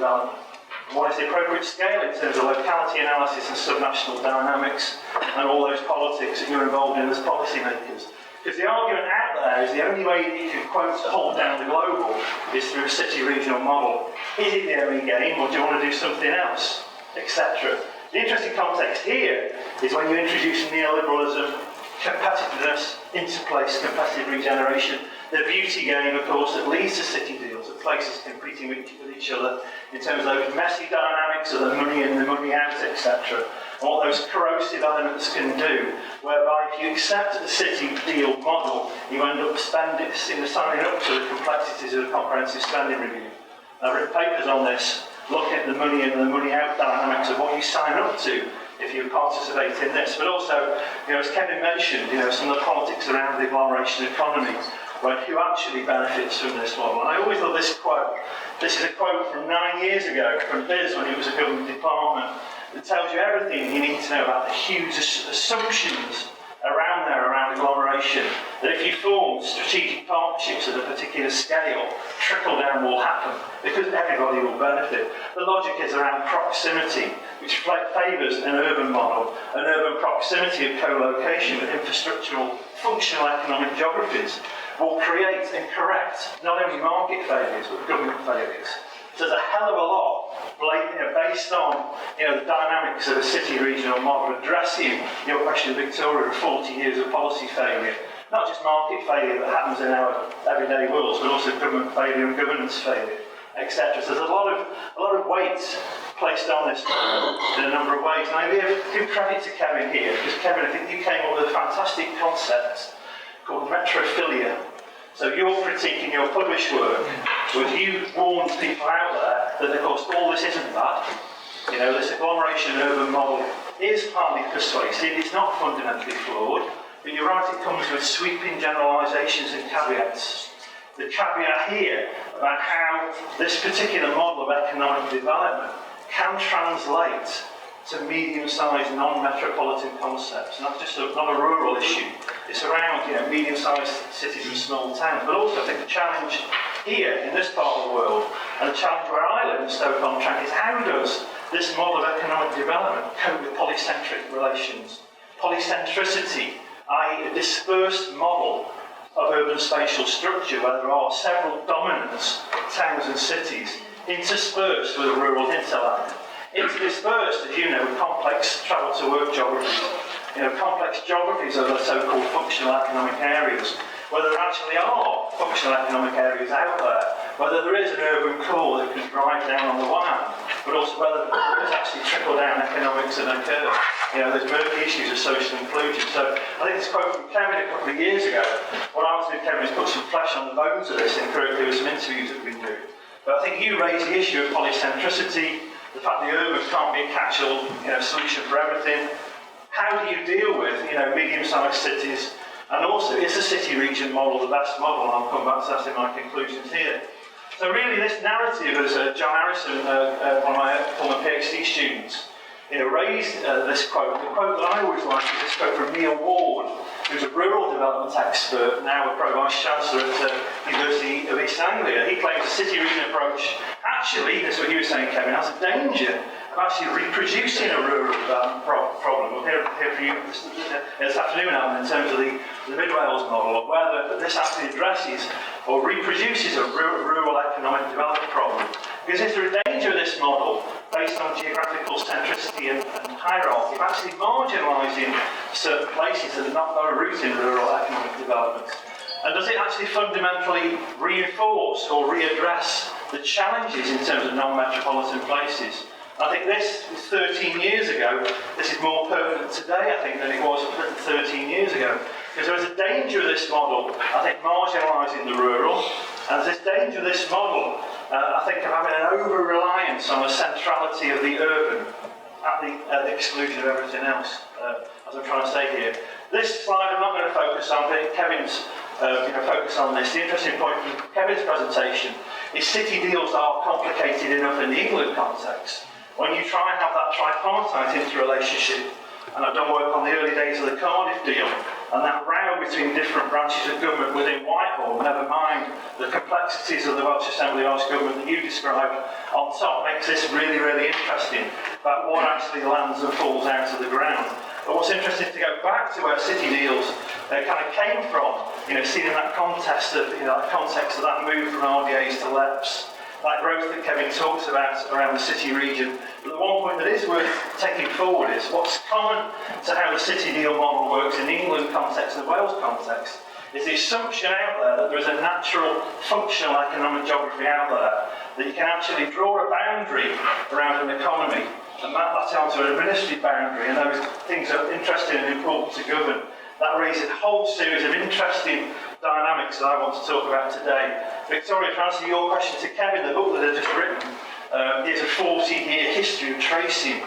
development. And what is the appropriate scale in terms of locality analysis and subnational dynamics and all those politics that you're involved in as policymakers? Because the argument out there is the only way that you can, quote, hold down the global is through a city regional model. Is it the only game, or do you want to do something else, etc.? The interesting context here is when you introduce neoliberalism, competitiveness, interplace, competitive regeneration, the beauty game, of course, that leads to city deals, that places competing with each other in terms of those messy dynamics of the money in, the money out, etc. And what those corrosive elements can do, whereby if you accept the city deal model, you end up signing up to the complexities of a comprehensive spending review. I've written papers on this, looking at the money in and the money out dynamics of what you sign up to if you participate in this. But also, as Kevin mentioned, some of the politics around the agglomeration economy, right, who actually benefits from this model. And I always love this quote. This is a quote from 9 years ago from Biz when he was a government department that tells you everything you need to know about the huge assumptions around agglomeration, that if you form strategic partnerships at a particular scale, trickle down will happen because everybody will benefit. The logic is around proximity, which favours an urban model, an urban proximity of co-location with infrastructural, functional economic geographies will create and correct not only market failures but government failures. So there's a hell of a lot based on the dynamics of a city regional model addressing your question, Victoria, of 40 years of policy failure. Not just market failure that happens in our everyday worlds, but also government failure and governance failure, etc. So there's a lot of weight placed on this in a number of ways. And I give credit to Kevin here, because Kevin, I think you came up with a fantastic concept called metrophilia. So your critique in your published work was you warned people out there that, of course, all this isn't bad. This agglomeration urban model is partly persuasive, it's not fundamentally flawed, but you're right, it comes with sweeping generalisations and caveats. The caveat here about how this particular model of economic development can translate to medium-sized non-metropolitan concepts. And that's just not a rural issue. It's around medium-sized cities and small towns. But also I think the challenge here in this part of the world, and the challenge where I live in Stoke-on-Trent, is how does this model of economic development cope with polycentric relations? Polycentricity, i.e. a dispersed model of urban spatial structure where there are several dominant towns and cities interspersed with a rural hinterland. Interspersed, as you know, with complex travel-to-work geographies. Complex geographies of the so-called functional economic areas, where there actually are functional economic areas out there, whether there is an urban core that can drive down on the one hand, but also whether there is actually trickle-down economics that occur. There's murky issues of social inclusion. So I think this quote from Kevin a couple of years ago, what I want to do, Kevin, is put some flesh on the bones of this, and there were some interviews that we've been doing. But I think you raised the issue of polycentricity, the fact the urban can't be a catch-all solution for everything. How do you deal with medium-sized cities? And also, is the city region model the best model? And I'll come back to that in my conclusions here. So really, this narrative, as John Harrison, one of my former PhD students, raised this quote. The quote that I always like is this quote from Neil Ward, who's a rural development expert, now a Pro-Vice-Chancellor at the University of East Anglia. He claims the city region approach, actually, that's what you were saying, Kevin, has a danger of actually reproducing a rural development problem. We'll hear from you this afternoon, Alan, in terms of the Mid-Wales model, of whether this actually addresses or reproduces a rural economic development problem. Because is there a danger of this model, based on geographical centricity and hierarchy, of actually marginalising certain places that have not got a root in rural economic development? And does it actually fundamentally reinforce or readdress the challenges in terms of non-metropolitan places? I think this was 13 years ago. This is more pertinent today, I think, than it was 13 years ago. Because there is a danger of this model, I think, marginalising the rural, and there's this danger of this model, I think, of having an over-reliance on the centrality of the urban at the exclusion of everything else, as I'm trying to say here. This slide I'm not going to focus on, but Kevin's focus on this. The interesting point from Kevin's presentation is city deals are complicated enough in the England context. When you try and have that tripartite interrelationship, and I've done work on the early days of the Cardiff deal, and that row between different branches of government within Whitehall, never mind the complexities of the Welsh Assembly Welsh Government that you described on top, makes this really, really interesting about what actually lands and falls out of the ground. But what's interesting is to go back to where city deals kind of came from, seen in that context of, that context of that move from RDAs to LEPs, that growth that Kevin talks about around the city region. But the one point that is worth taking forward is what's common to how the city deal model works in the England context and the Wales context is the assumption out there that there is a natural functional economic geography out there, that you can actually draw a boundary around an economy and map that onto an administrative boundary, and those things are interesting and important to govern. That raises a whole series of interesting dynamics that I want to talk about today. Victoria, to answer your question to Kevin, the book that I've just written is a 40-year history of tracing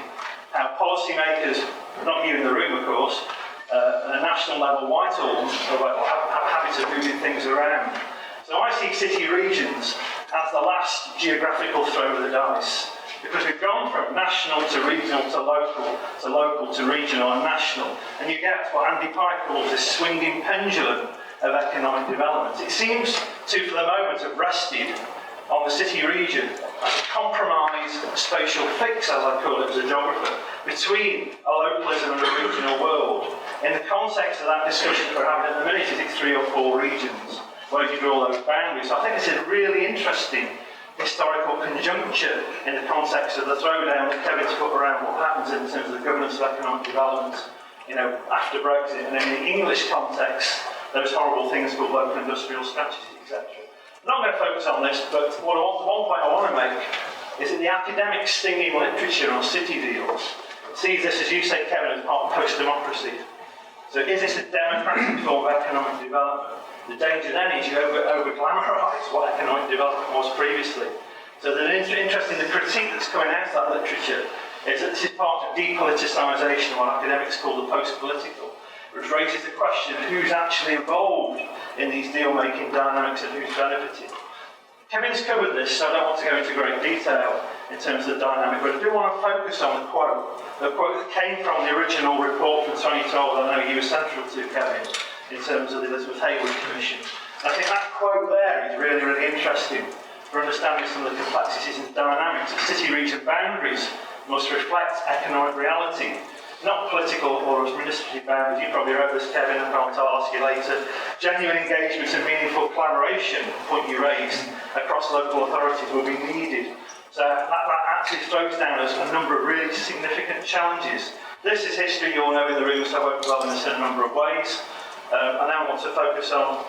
how policymakers, not you in the room of course, at a national level, Whitehall, have habits of moving things around. So I see city regions as the last geographical throw of the dice, because we've gone from national to regional to local to regional and national, and you get what Andy Pike calls this swinging pendulum of economic development. It seems to, for the moment, have rested on the city region as a compromised spatial fix, as I call it as a geographer, between a localism and a regional world. In the context of that discussion that we're having at the minute, is it 3 or 4 regions? Where do you draw those boundaries? So I think it's a really interesting historical conjuncture in the context of the throwdown that Kevin's put around what happens in terms of the governance of economic development, after Brexit, and in the English context, those horrible things called local industrial strategies, etc. I'm not going to focus on this, but one point I want to make is that the academic stinging literature on city deals sees this, as you say, Kevin, as part of post-democracy. So is this a democratic form of economic development? The danger then is you over-glamorise what economic development was previously. So the interesting, the critique that's coming out of that literature is that this is part of depoliticisation, what academics call the post-political, which raises the question of who's actually involved in these deal-making dynamics and who's benefiting. Kevin's covered this, so I don't want to go into great detail in terms of the dynamic, but I do want to focus on the quote that came from the original report from 2012 that I know you were central to, Kevin, in terms of the Elizabeth Hayward Commission. I think that quote there is really, really interesting for understanding some of the complexities and dynamics of city-region boundaries must reflect economic reality, not political or administrative boundaries. You probably wrote this, Kevin, and I'll ask you later. Genuine engagement and meaningful collaboration, the point you raised, across local authorities will be needed. So that actually throws down a number of really significant challenges. This is history you all know in the room, so I won't dwell on this in a number of ways. I now want to focus on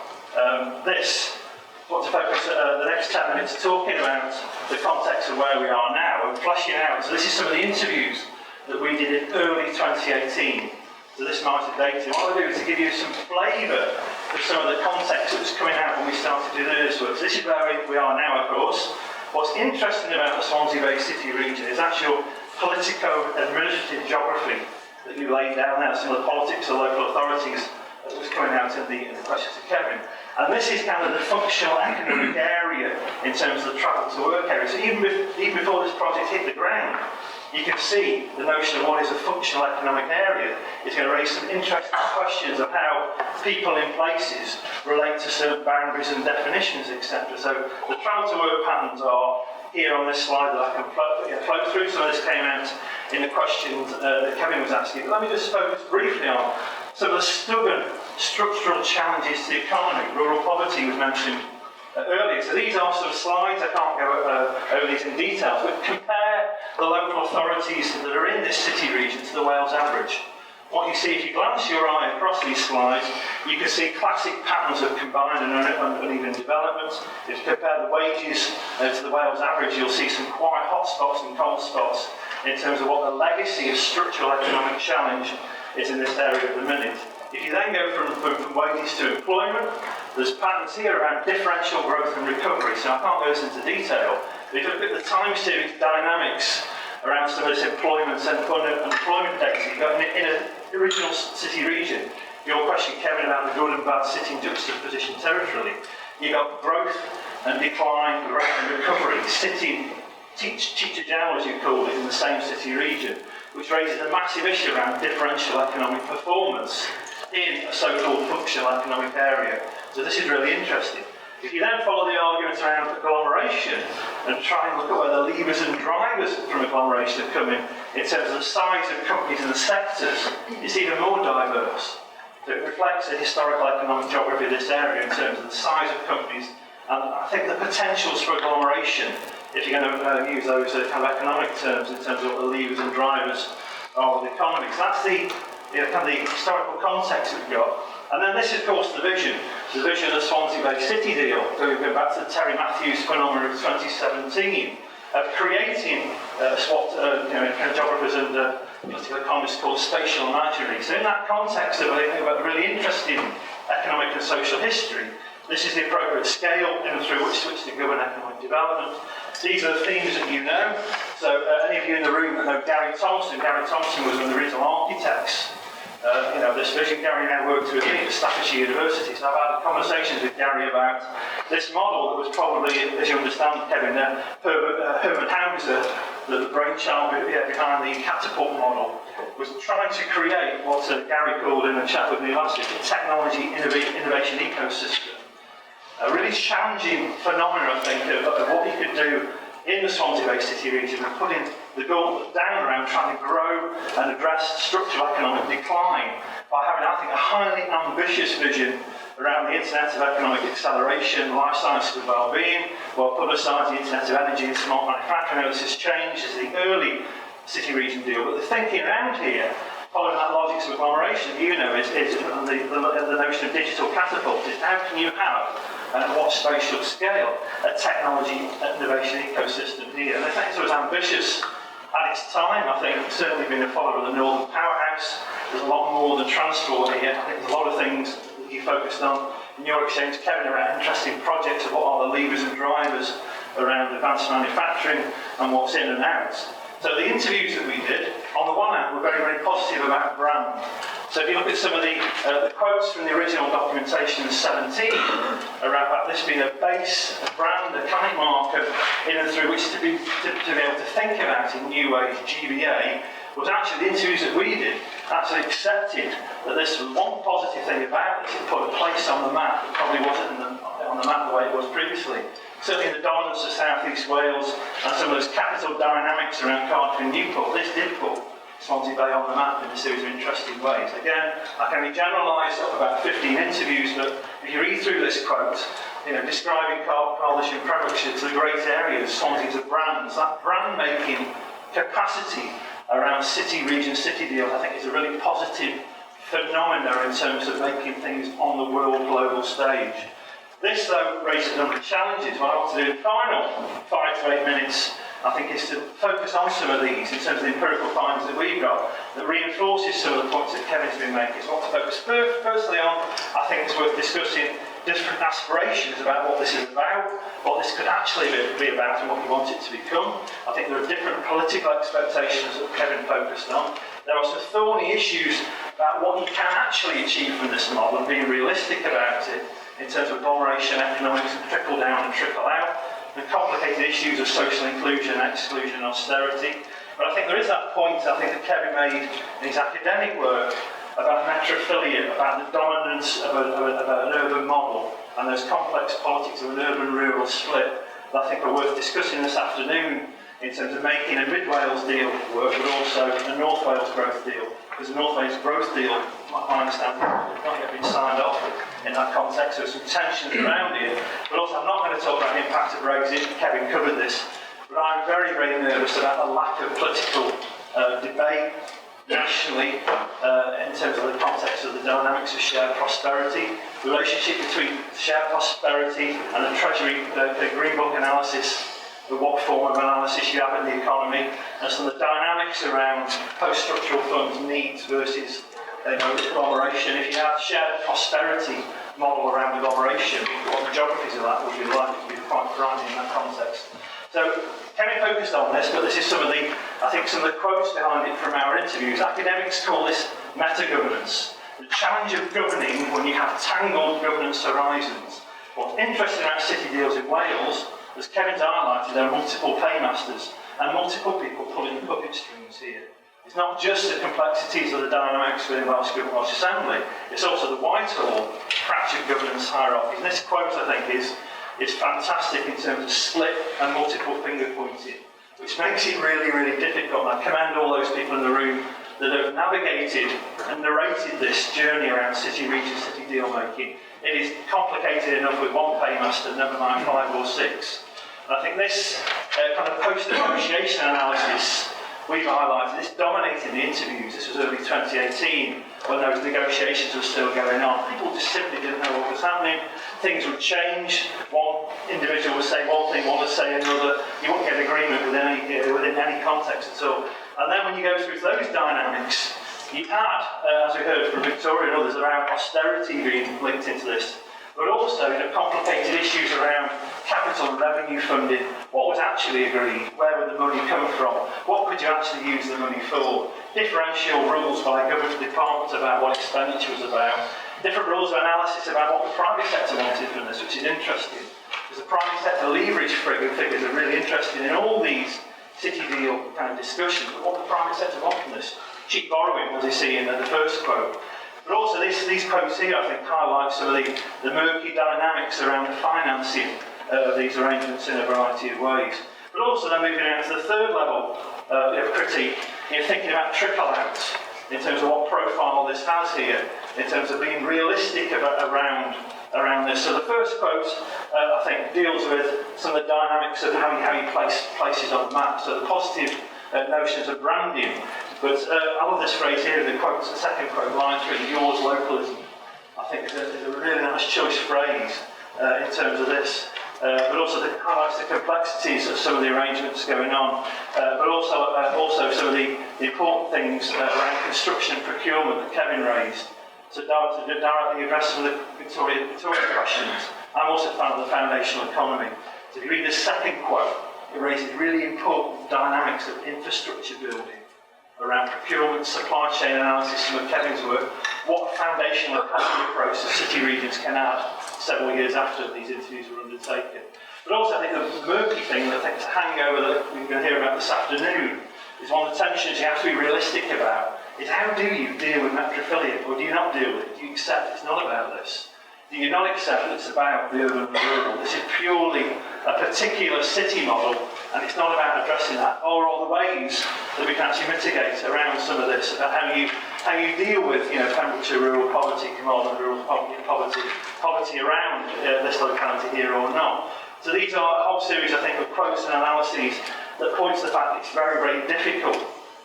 this. I want to focus the next 10 minutes talking about the context of where we are now and fleshing out. So this is some of the interviews that we did in early 2018. So this might have dated. What I'll do is to give you some flavour of some of the context that was coming out when we started to do this work. So this is where we are now, of course. What's interesting about the Swansea Bay City region is actual politico-administrative geography that you laid down there, some of the politics of local authorities that was coming out in the questions of Kevin. And this is kind of the functional economic area in terms of the travel to work area. So even before this project hit the ground, you can see the notion of what is a functional economic area is going to raise some interesting questions of how people in places relate to certain boundaries and definitions, etc. So the travel to work patterns are here on this slide that I can float through. Some of this came out in the questions that Kevin was asking. But let me just focus briefly on some of the stubborn structural challenges to the economy. Rural poverty was mentioned earlier. So these are some slides. I can't go over these in detail, but compare the local authorities that are in this city region to the Wales average. What you see, if you glance your eye across these slides, you can see classic patterns of combined and uneven development. If you compare the wages to the Wales average, you'll see some quite hot spots and cold spots in terms of what the legacy of structural economic challenge is in this area at the minute. If you then go from wages to employment, there's patterns here around differential growth and recovery. So I can't go into detail, but if you look at the time series dynamics around some of this employment and unemployment data you've got in an original city region, your question, Kevin, about the good and bad sitting juxtaposition territorially, you've got growth and decline, growth and recovery, sitting teacher down, as you call it, in the same city region, which raises a massive issue around differential economic performance. in a so-called functional economic area. So this is really interesting. If you then follow the arguments around agglomeration and try and look at where the levers and drivers from agglomeration are coming in terms of the size of companies and the sectors, it's even more diverse. So it reflects the historical economic geography of this area in terms of the size of companies and I think the potentials for agglomeration, if you're going to use those kind of economic terms in terms of what the levers and drivers are of the economy. So that's the kind of the historical context we've got. And then this, of course, the vision of the Swansea Bay City deal. So we go back to the Terry Matthews phenomenon of 2017 of creating what kind of geographers and political economists call spatial imagery. So in that context of a really interesting economic and social history, this is the appropriate scale through which to govern economic development. These are the themes that you know. So any of you in the room that know Gary Thompson was one of the original architects. This vision. Gary now works with me at Staffordshire University, so I've had conversations with Gary about this model that was probably, as you understand, Kevin, Herman Hauser, the brainchild behind the catapult model, was trying to create what Gary called in a chat with me last week, a technology innovation ecosystem. A really challenging phenomenon, I think, of what you could do in the Swansea Bay City region and putting the gauntlet down around trying to grow and address structural economic decline by having, I think, a highly ambitious vision around the internet of economic acceleration, life sciences and well-being, while publicising the internet of energy and smart manufacturing. This has changed as the early city region deal, but the thinking around here, following that logic of agglomeration, is the notion of digital catapult. Is how can you have and at what spatial scale a technology innovation ecosystem here? And I think it was ambitious at its time. I think certainly being a follower of the Northern Powerhouse, there's a lot more than transport here. I think there's a lot of things that you focused on in your exchange, Kevin, around interesting projects of what are the levers and drivers around advanced manufacturing and what's in and out. So the interviews that we did, on the one hand, were very, very positive about brand. So if you look at some of the quotes from the original documentation in 17 around this being a base, a brand, a kind marker in and through which to be able to think about in new ways, GBA, was actually the interviews that we did actually accepted that this was one positive thing about this. It put a place on the map that probably wasn't on the map the way it was previously. Certainly the dominance of South East Wales and some of those capital dynamics around Cardiff and Newport, this did put Swansea Bay on the map in a series of interesting ways. Again, I can be generalised up about 15 interviews, but if you read through this quote, describing Cardiff and Pembrokeshire to the great areas, Swansea's of brands, that brand-making capacity around city, region, city deals, I think is a really positive phenomenon in terms of making things on the world global stage. This, though, raises a number of challenges. What I want to do in the final 5 to 8 minutes, I think, is to focus on some of these in terms of the empirical findings that we've got that reinforces some of the points that Kevin's been making. So I want to focus firstly on, I think it's worth discussing different aspirations about what this is about, what this could actually be about and what we want it to become. I think there are different political expectations that Kevin focused on. There are some thorny issues about what you can actually achieve from this model and being realistic about it in terms of agglomeration, economics, and trickle down and trickle out, the complicated issues of social inclusion, exclusion, and austerity. But I think there is that point, I think, that Kevin made in his academic work about metrophilia, about the dominance of an urban model and those complex politics of an urban-rural split that I think are worth discussing this afternoon in terms of making a Mid-Wales deal work, but also a North Wales growth deal. Because the North Wales growth deal, my understanding, has not yet been signed off in that context. There's some tensions around it. But also, I'm not going to talk about the impact of Brexit. Kevin covered this. But I'm very, very nervous about the lack of political debate nationally in terms of the context of the dynamics of shared prosperity, the relationship between shared prosperity and the Treasury the Green Book analysis, what form of analysis you have in the economy, and some of the dynamics around post-structural funds needs versus agglomeration. If you have shared prosperity model around agglomeration, what the geographies of that would be like, it would be quite frightening in that context. So Kevin focused on this, but this is some of the quotes behind it from our interviews. Academics call this meta-governance, the challenge of governing when you have tangled governance horizons. What's interesting about city deals in Wales, as Kevin's highlighted, there are multiple paymasters and multiple people pulling the puppet strings here. It's not just the complexities of the dynamics within Welsh Government, Welsh Assembly, it's also the Whitehall fractured governance hierarchy. And this quote, I think, is fantastic in terms of split and multiple finger pointing, which makes it really, really difficult. And I commend all those people in the room that have navigated and narrated this journey around city, region, city deal making. It is complicated enough with one paymaster, never mind 5 or 6. And I think this kind of post-negotiation analysis we've highlighted, this dominated the interviews. This was early 2018 when those negotiations were still going on. People just simply didn't know what was happening. Things would change. One individual would say one thing, one would say another. You wouldn't get agreement within any context at all. And then when you go through those dynamics, you add, as we heard from Victoria and others, around austerity being linked into this, but also complicated issues around capital and revenue funding. What was actually agreed? Where would the money come from? What could you actually use the money for? Differential rules by government departments about what expenditure was about. Different rules of analysis about what the private sector wanted from this, which is interesting. Because the private sector leverage figures are really interesting in all these city deal kind of discussions, but what the private sector want from this. Cheap borrowing, as you see in the first quote. But also these quotes here, I think, highlight some of the murky dynamics around the financing of these arrangements in a variety of ways. But also then moving out to the third level of critique, thinking about trickle-outs in terms of what profile this has here, in terms of being realistic around this. So the first quote, I think, deals with some of the dynamics of how you place places on the map. So the positive notions of branding. But I love this phrase here, the second quote, line 3, yours localism. I think is a really nice choice phrase in terms of this. But also it highlights the complexities of some of the arrangements going on. But also some of the important things around construction and procurement that Kevin raised. So directly address some of the Victoria questions. I'm also a fan of the foundational economy. So if you read the second quote, it raises really important dynamics of infrastructure building around procurement, supply chain analysis, some of Kevin's work, what a foundational economy approach the city regions can add several years after these interviews were undertaken. But also I think the murky thing, I think it's a hangover that we're going to hear about this afternoon, is one of the tensions you have to be realistic about, is how do you deal with metrophilia, or do you not deal with it? Do you accept it's not about this? Do you not accept that it's about the urban and the rural? This is purely a particular city model, and it's not about addressing that, or all the ways that we can actually mitigate around some of this, about how you deal with, Pembrokeshire rural poverty, Carmarthen rural poverty around this locality here or not. So these are a whole series, I think, of quotes and analyses that points to the fact that it's very, very difficult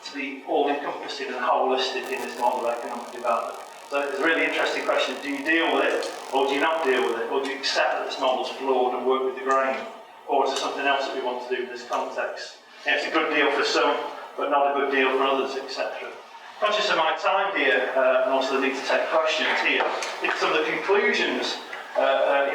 to be all-encompassing and holistic in this model of economic development. So it's a really interesting question. Do you deal with it, or do you not deal with it? Or do you accept that this model's flawed and work with the grain? Or is there something else that we want to do in this context? It's a good deal for some, but not a good deal for others, etc. Conscious of my time here, and also the need to take questions here, some of the conclusions, are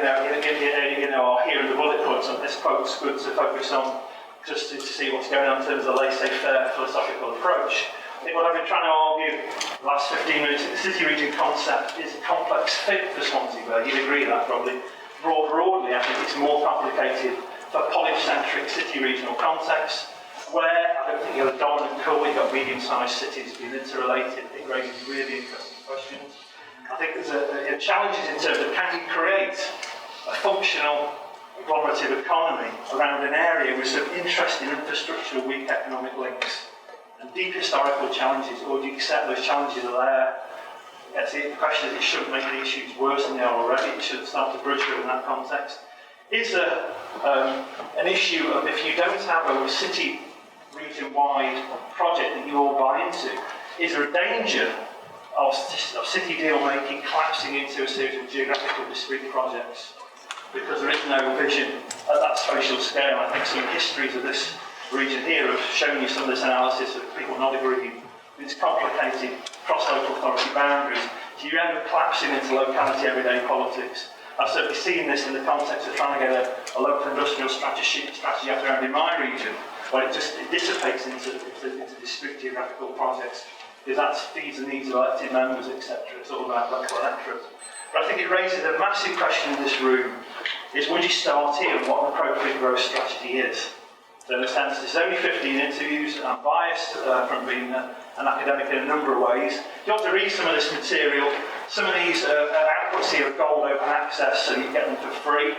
here in the bullet points, and this quote's good to focus on, just to see what's going on in terms of the laissez-faire philosophical approach. I think what I've been trying to argue the last 15 minutes, the city region concept is a complex fit for Swansea Bay. You'd agree with that probably. More broadly, I think it's more complicated for polycentric city regional contexts, where I don't think you have a dominant core, you've got medium-sized cities being interrelated. It raises really interesting questions. I think there's challenges in terms of can you create a functional agglomerative economy around an area with some interesting infrastructural weak economic links and deep historical challenges, or do you accept those challenges are there? The question is, it shouldn't make the issues worse than they are already, it should start to bridge them in that context. Is there an issue of, if you don't have a city region-wide project that you all buy into, is there a danger of city deal-making collapsing into a series of geographical discrete projects? Because there is no vision at that spatial scale. I think some histories of this region here have shown you some of this analysis of people not agreeing. It's complicated cross-local authority boundaries. So you end up collapsing into locality everyday politics. I've certainly seen this in the context of trying to get a local industrial strategy out around in my region, where it dissipates into discrete geographical projects, because that feeds the needs of elected members, etc. It's all about local electorate. But I think it raises a massive question in this room, is would you start here and what an appropriate growth strategy is? So in a sense, there's only 15 interviews. I'm biased from being an academic in a number of ways. You have to read some of this material. Some of these outputs here are gold open access, so you get them for free.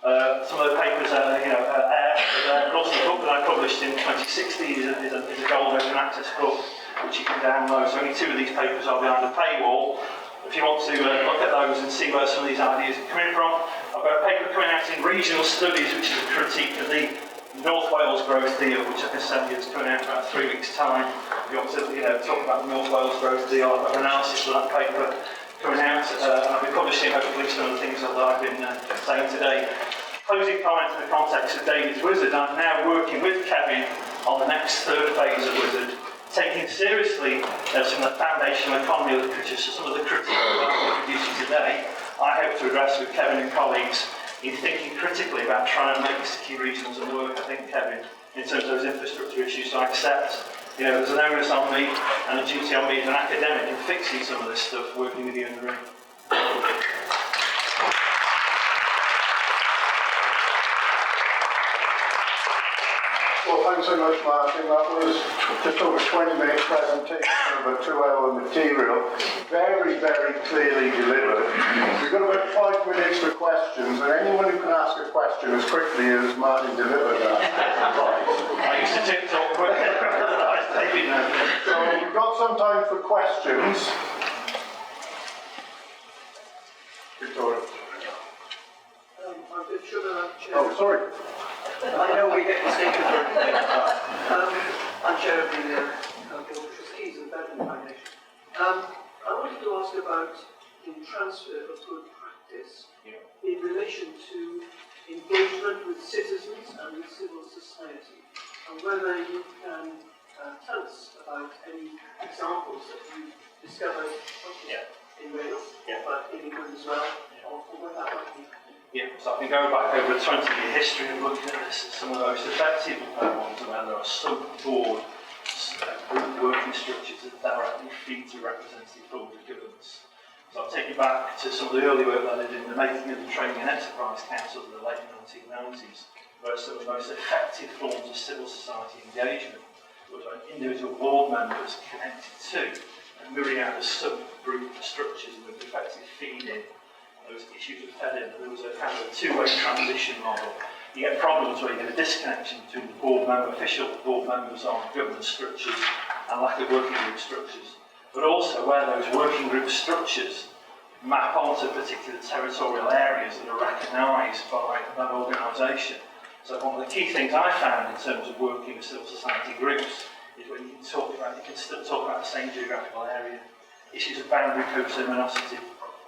Some of the papers are, but also the book that I published in 2016 is a gold open access book, which you can download. So only 2 of these papers are behind the paywall. If you want to look at those and see where some of these ideas are coming from, I've got a paper coming out in Regional Studies, which is a critique of the North Wales growth deal, which I can send you. It's coming out in about 3 weeks' time. If you want to, talk about the North Wales growth deal, I've got an analysis of that paper coming out, and I'll be publishing hopefully some of the things that I've been saying today. Closing comment to the context of David's WISERD, I'm now working with Kevin on the next 3rd phase of WISERD, taking seriously some of the foundational economy literature, so some of the critical that I'm introducing today, I hope to address with Kevin and colleagues in thinking critically about trying to make the key regions work. I think, Kevin, in terms of those infrastructure issues, so I accept, there's an onus on me and a duty on me as an academic in fixing some of this stuff, working with you in the room. Well, thanks so much, Martin. That was just over 20-minute presentation of a 2-hour material, very, very clearly delivered. We've got about 5 minutes for questions, and anyone who can ask a question as quickly as Martin delivered that. I used to TikTok quick. So we've got some time for questions. Victoria. I'm a bit sure that Oh, sorry. I know we get mistaken for everything. I'm chair of the Board of Trustees of the Bedlam Foundation. I wanted to ask about the transfer of good practice in relation to engagement with citizens and with civil society, and whether you can tell us about any examples that you've discovered in Wales, but in England as well, or where that might be. Yeah, so I've been going back over a 20-year history and looking at this, some of the most effective ones where there are sub-board working structures that directly feed to representative forms of governance. So I'll take you back to some of the early work that I did in the making of the Training and Enterprise Council in the late 1990s, where some of the most effective forms of civil society engagement was when individual board members connected to and myriad of sub-group structures with effective feeding. Those issues were fed in, and there was a kind of a two-way transition model. You get problems where you get a disconnection between the official board members on governance structures and lack of working group structures, but also where those working group structures map onto particular territorial areas that are recognised by that organisation. So one of the key things I found in terms of working with civil society groups is when you can still talk about the same geographical area. Issues of boundary co-terminosity,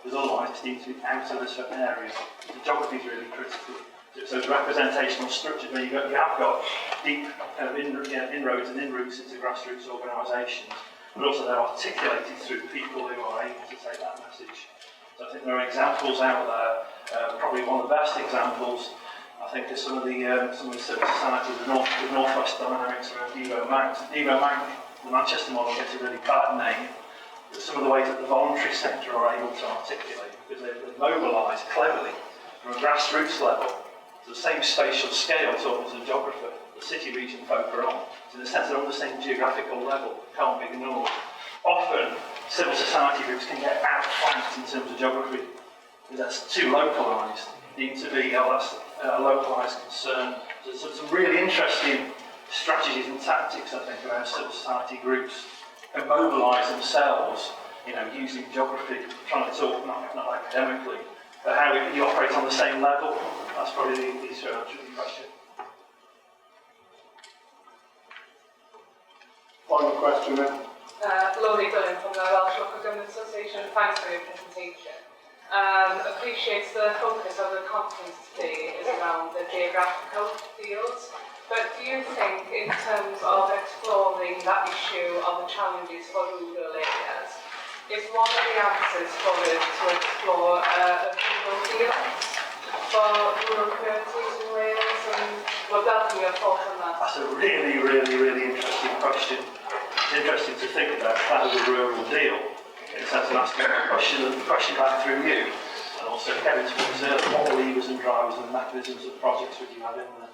because otherwise it needs to be out of a certain area. The geography is really critical. So those representational structures where you have got deep kind of inroads and in-roots into grassroots organisations, but also they're articulated through people who are able to take that message. So I think there are examples out there. Probably one of the best examples, I think, is some of the civil society, the Northwest dynamics around Devo Mag. Devo Mag, the Manchester model, gets a really bad name. But some of the ways that the voluntary sector are able to articulate, because they mobilise cleverly from a grassroots level to the same spatial scale talking to the geographer, the city region folk are on. So in the sense they're on the same geographical level, can't be ignored. Often, civil society groups can get outflanked in terms of geography, because that's too localised. Need to be a localised concern. So some really interesting strategies and tactics, I think, around civil society groups and mobilise themselves, using geography, trying to talk not academically, but how you operate on the same level. That's probably the easier answer to the question. Final question then. Laurie Dillon from the Welsh Local Government Association. Thanks for your presentation. Appreciates the focus of the conference today is around the geographical fields. But do you think, in terms of exploring that issue of the challenges for rural areas, is one of the answers for it to explore a rural field for rural communities in Wales? And would welcome your thoughts on that. That's a really, really, really interesting question. It's interesting to think about that as a rural deal. In the sense of asking the question back through you, and also Kevin's what levers and drivers and mechanisms of projects would you have in there?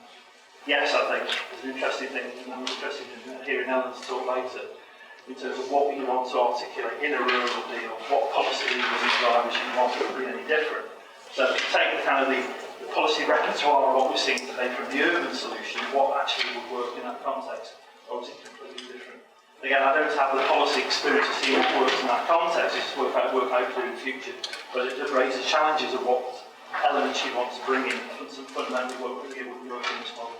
yes, I think there's an interesting thing, and I'm interested in hearing Ellen's talk later, in terms of what you want to articulate in a rural deal, what policy levers and drivers you want to be any different. So if you take the kind of the policy repertoire of what we're seeing today from the urban solution, what actually would work in that context, obviously completely different. Again, I don't have the policy experience to see what works in that context, it's work out in the future, but it just raises challenges of what elements you want to bring in, and some fundamentally what would work in this model.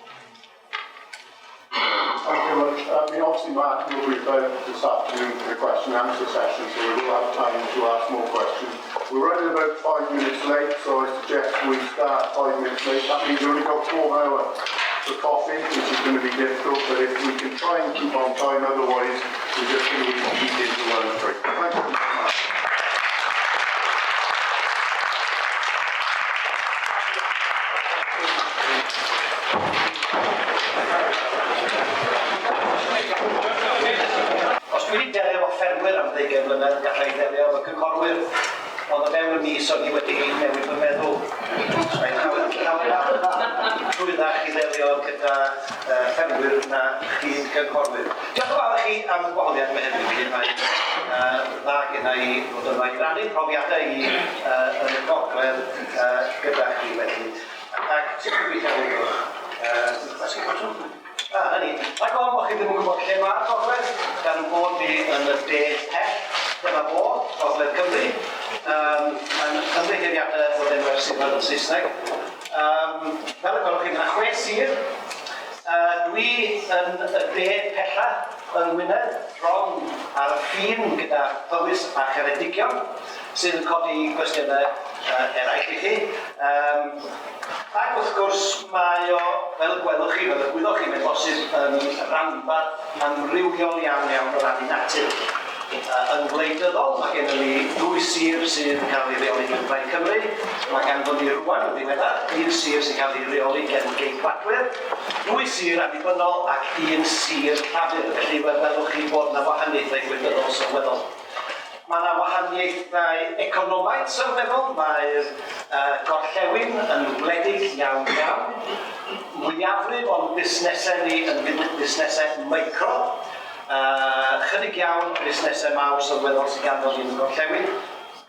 Thank you very much. Obviously, Martin will be available this afternoon for the question and answer session, so we will have time to ask more questions. We're running about 5 minutes late, so I suggest we start 5 minutes late. That means we've only got 4 hours for coffee, which is going to be difficult, but if we can try and keep on time, otherwise we're just going to be eat into lunch break. Thank you very much. Os dwi wedi delio efo ffermwyr am 20 mlynedd, gallai delio efo cynghorwyr, ond o fewn y mis o'n i wedi newid fy meddwl. Trwyddach i ddelio gyda ffermwyr na chyd cynghorwyr. Diolch yn fawr i chi am y gwahoddiad me hefyd. Mae'n dda gyda i fod yma i rannu profiadau i yn y gogledd gyda chi wedyn. Ac ti'n gweithio fawr. Hynny, ac o'n bod chi ddim yn gwybod lle mae'r gogledd, gan bod ni yn y de pell, dyma fo, gogledd Cymru. Mae'n ymddeiriadau bod enw'r sydd yn Saesneg. Fel y gwelwch chi, yna 6 sir. Dwi yn y de pella yn Wynedd, bron ar y ffin gyda Powys a Cheredigion, sydd yn codi gwestiynau eraill i chi. Ac wrth gwrs mae o, fel y gwelwch chi, fel y gwyddoch chi, mae'n bosib yn rhanbarth amrywiol iawn o rannu natur. Yn gwleidyddol, mae gen i 2 sir sydd yn cael ei reoli gan Plaid Cymru. Mae ganddo ni rwan yn ddiweddar, 1 sir sy'n cael ei reoli gan Geithwadwyr, 2 sir annibynnol ac 1 sir llafur. Felly welwch chi bod yna wahaniaethau gwleidyddol sylweddol. Mae yna wahaniaethau economaidd sylweddol, mae'r gorllewin yn wledig iawn. Mwyafrif o'n busnesau ni yn busnesau micro. Chydig iawn o busnesau mawr sylweddol sydd ganddo ni'n gorllewin.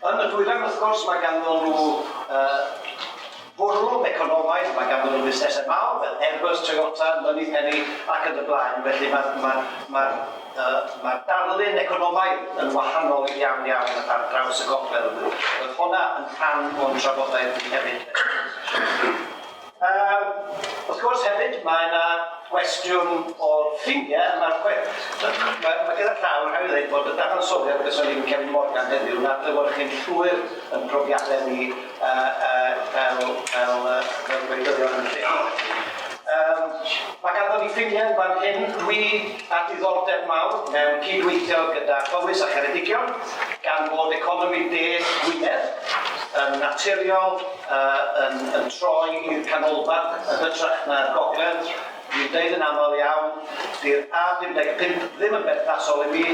Yn y dwyrain, wrth gwrs, mae ganddo nhw bwrw economaidd, mae ganddo nhw busnesau mawr, fel Airbus, Toyota, Moneypenny ac yn y blaen. Felly mae'r darlun economaidd yn wahanol iawn ar draws y gogledd. Roedd hwnna yn rhan o'n trafodaeth hefyd. Wrth gwrs hefyd, mae yna gwestiwn o'r ffiniau. Mae gyda llaw yn rhaid i ddweud bod y dadansoddiad gyda ni'n Kevin Morgan heddiw nad yw'r chi'n llwyr yn profiadau ni fel gwleidyddion yn lle. Mae ganddo ni ffiniau yn fan hyn. Dwi a diddordeb mawr mewn cydweithio gyda Powys a Cheredigion gan bod economi de Gwynedd yn naturiol yn troi i'r canolbarth yn hytrach na'r gogledd. Dwi'n dweud yn aml iawn, di'r A55 ddim yn berthnasol i mi.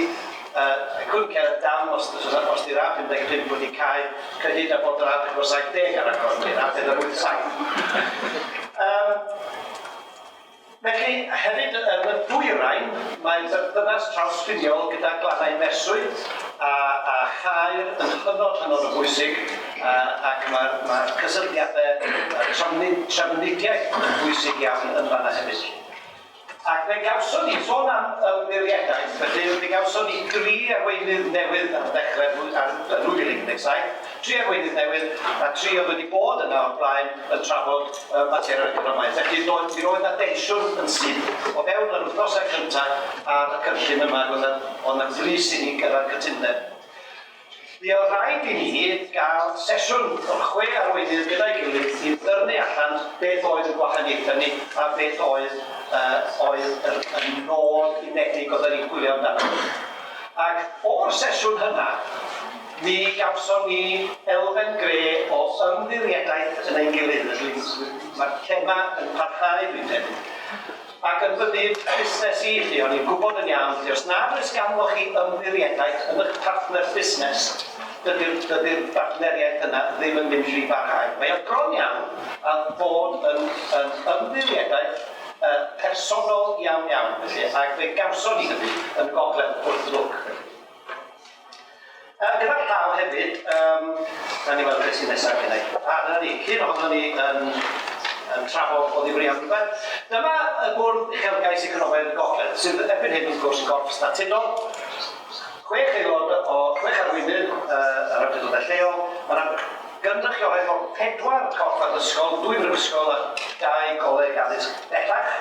I couldn't care a damn os di'r A55 wedi cael cyhyd a bod yr A70 ar agor, neu'r A87. Felly, hefyd yn y dwyrain, mae'n berthynas trawsffiniol gyda glannau merswyd a chair yn hynod o bwysig ac mae'r cysylltiadau trafnidiaeth yn bwysig iawn yn fanna hefyd. Ac fe gawson ni, sôn am ymddiriadaeth, felly fe gawson ni 3 arweinydd newydd ar ddechrau ar 2017, 3 arweinydd newydd a 3 oedd wedi bod yna o'r blaen yn trafod materion economaidd. Felly mi roedd yna densiwn yn sydd o fewn yr wythnosau cyntaf ar y cynllun yma, oedd yna frys i ni gyda'r cytundeb. Mi oedd rhaid i ni gael sesiwn o'r 6 arweinydd gyda'i gilydd i ddyrnu allan beth oedd y gwahaniaethau ni a beth oedd y nôl unedig oedd ni'n gwylio amdano. Ac o'r sesiwn hynna, mi gawson ni elfen gre o ymddiriadaeth yn ein gilydd. Mae'r thema yn parhau dwi'n tebyg. Ac yn fynydd busnes i chi, o'n i'n gwybod yn iawn, os nad oes ganddo chi ymddiriadaeth yn eich partner busnes, dydy'r partneriaeth yna ddim yn mynd rhy barhau. Mae o'n bron iawn a bod yn ymddiriadaeth personol iawn felly, ac fe gawson ni hynny yn gogledd Porthlwc. Gyda'r llaw hefyd, na ni weld beth sy'n nesaf gyda'i. Dyna ni, hyn ohono ni yn trafod o ddifrion rhywbeth. Dyma y bwrdd uchelgais economaidd y gogledd, sydd erbyn hyn wrth gwrs yn gorff statudol. 6 aelod o 6 arweinydd yr awdurdodau lleol. Mae'n gynrychiolaeth o 4 corff addysgol, 2 brifysgol a 2 goleg addysg bellach.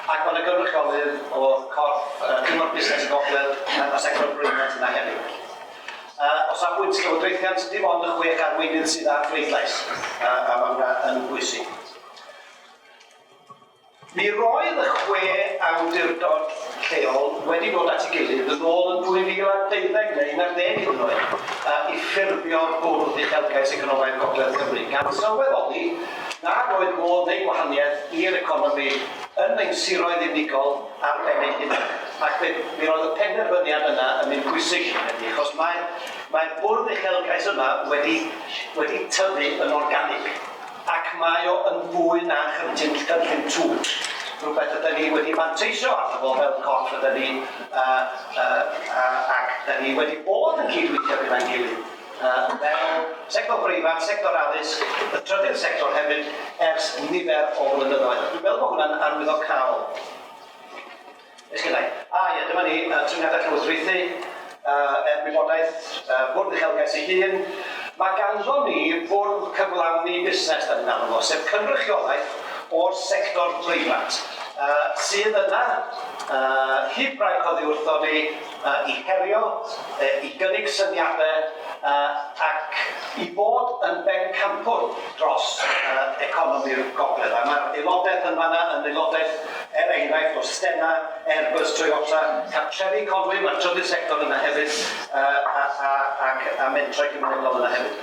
Ac mae'n gynrychiolydd o corff cyngor busnes y gogledd a sector breifat yna hefyd. O safbwynt llywodraethiant, dim ond y 6 arweinydd sydd ar bleidlais, a mae hwnna yn bwysig. Mi roedd y 6 awdurdod lleol wedi dod at ei gilydd yn ôl yn 2012 neu 11 hyd yn oed i ffurfio'r bwrdd uchelgais economaidd gogledd Cymru, gan sylweddoli nad oedd modd neu gwahaniaeth i'r economi yn ein siroedd unigol ar ben ei hunain. Ac mi roedd y penderfyniad yna yn un pwysig hynny, achos mae'r bwrdd uchelgais yma wedi tyfu yn organig. Ac mae o yn fwy na cynllun tŵr. Rhywbeth ydyn ni wedi manteisio arno fo fel corff ydyn ni, ac ydyn ni wedi bod yn cydweithio gyda'n gilydd. Fel sector breifat, sector addysg, y trydydd sector hefyd, ers nifer o flynyddoedd. Dwi'n meddwl bod hwnna'n arwyddocaol. Ys gyda'i. Dyma ni trefniadau llywodraethu, wybodaeth, bwrdd uchelgais ei hun. Mae ganddo ni fwrdd cyflawni busnes da ni'n alw fo, sef cynrychiolaeth o'r sector breifat, sydd yna hyd braidd oddi wrtho ni i herio, i gynnig syniadau ac i bod yn bencampwr dros economi'r gogledd. Mae'r aelodaeth yn fanna yn aelodaeth enghraifft o Stena, Airbus, Toyota, Cartrefi Conwy, mae'r trydydd sector yna hefyd, a mentrau cymunedol yna hefyd.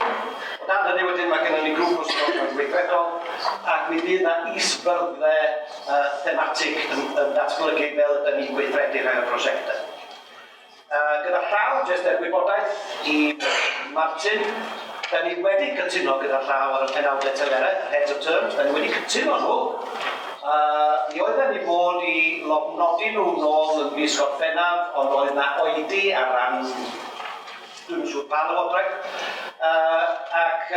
O dan hynny wedyn mae gennym ni grŵp o sefydliadau weithredol, ac mi fydd yna isbyrddau thematig yn datblygu fel ydym ni'n gweithredu rhai o'r prosiectau. Gyda llaw, jyst wybodaeth i Martin, da ni wedi cytuno gyda llaw ar y penawdau telerau, heads of terms, da ni wedi cytuno nhw. Mi oedden ni bod i lofnodi nhw nôl yn mis Gorffennaf, ond oedd yna oedi ar ran, dwi'n siŵr pa lywodraeth. Ac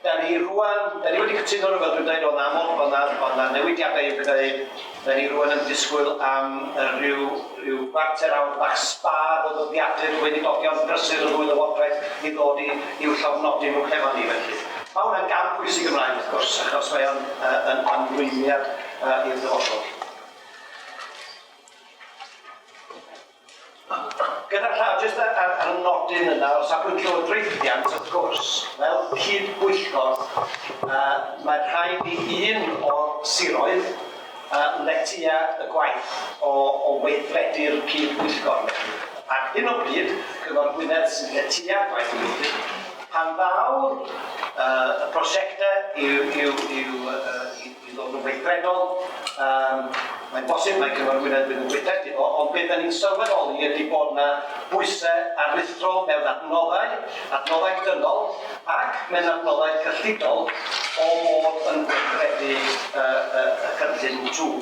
da ni wedi cytuno nhw fel dwi'n dweud o'n aml, ond na newidiadau i'w gwneud. Da ni rwan yn disgwyl am rhyw barter awr bach sbar o ddyddiadur wedi dodion brysur yn ddwy lywodraeth i ddod i'w llofnodi nhw hefo ni felly. Mae hwnna'n gam pwysig ymlaen wrth gwrs, achos mae o'n anrwymiad i'r dyfodol. Gyda'r llaw, jyst ar y nodyn yna, o safbwynt llywodraethiant wrth gwrs, fel cydbwyllgor, mae'n rhaid i un o'r siroedd letia y gwaith o weithredu'r cydbwyllgor. Ac hyn o bryd, Cyngor Gwynedd sy'n letia gwaith yn ymwneud, pan fawr y prosiectau i'w ddod yn weithredol, mae'n bosib mae Cyngor Gwynedd fydd yn weithredu fo, ond beth ni'n sylweddoli ydy bod yna bwysau aruthrol mewn adnoddau dynol, ac mewn adnoddau cyllidol o bod yn weithredu y cynllun trwy.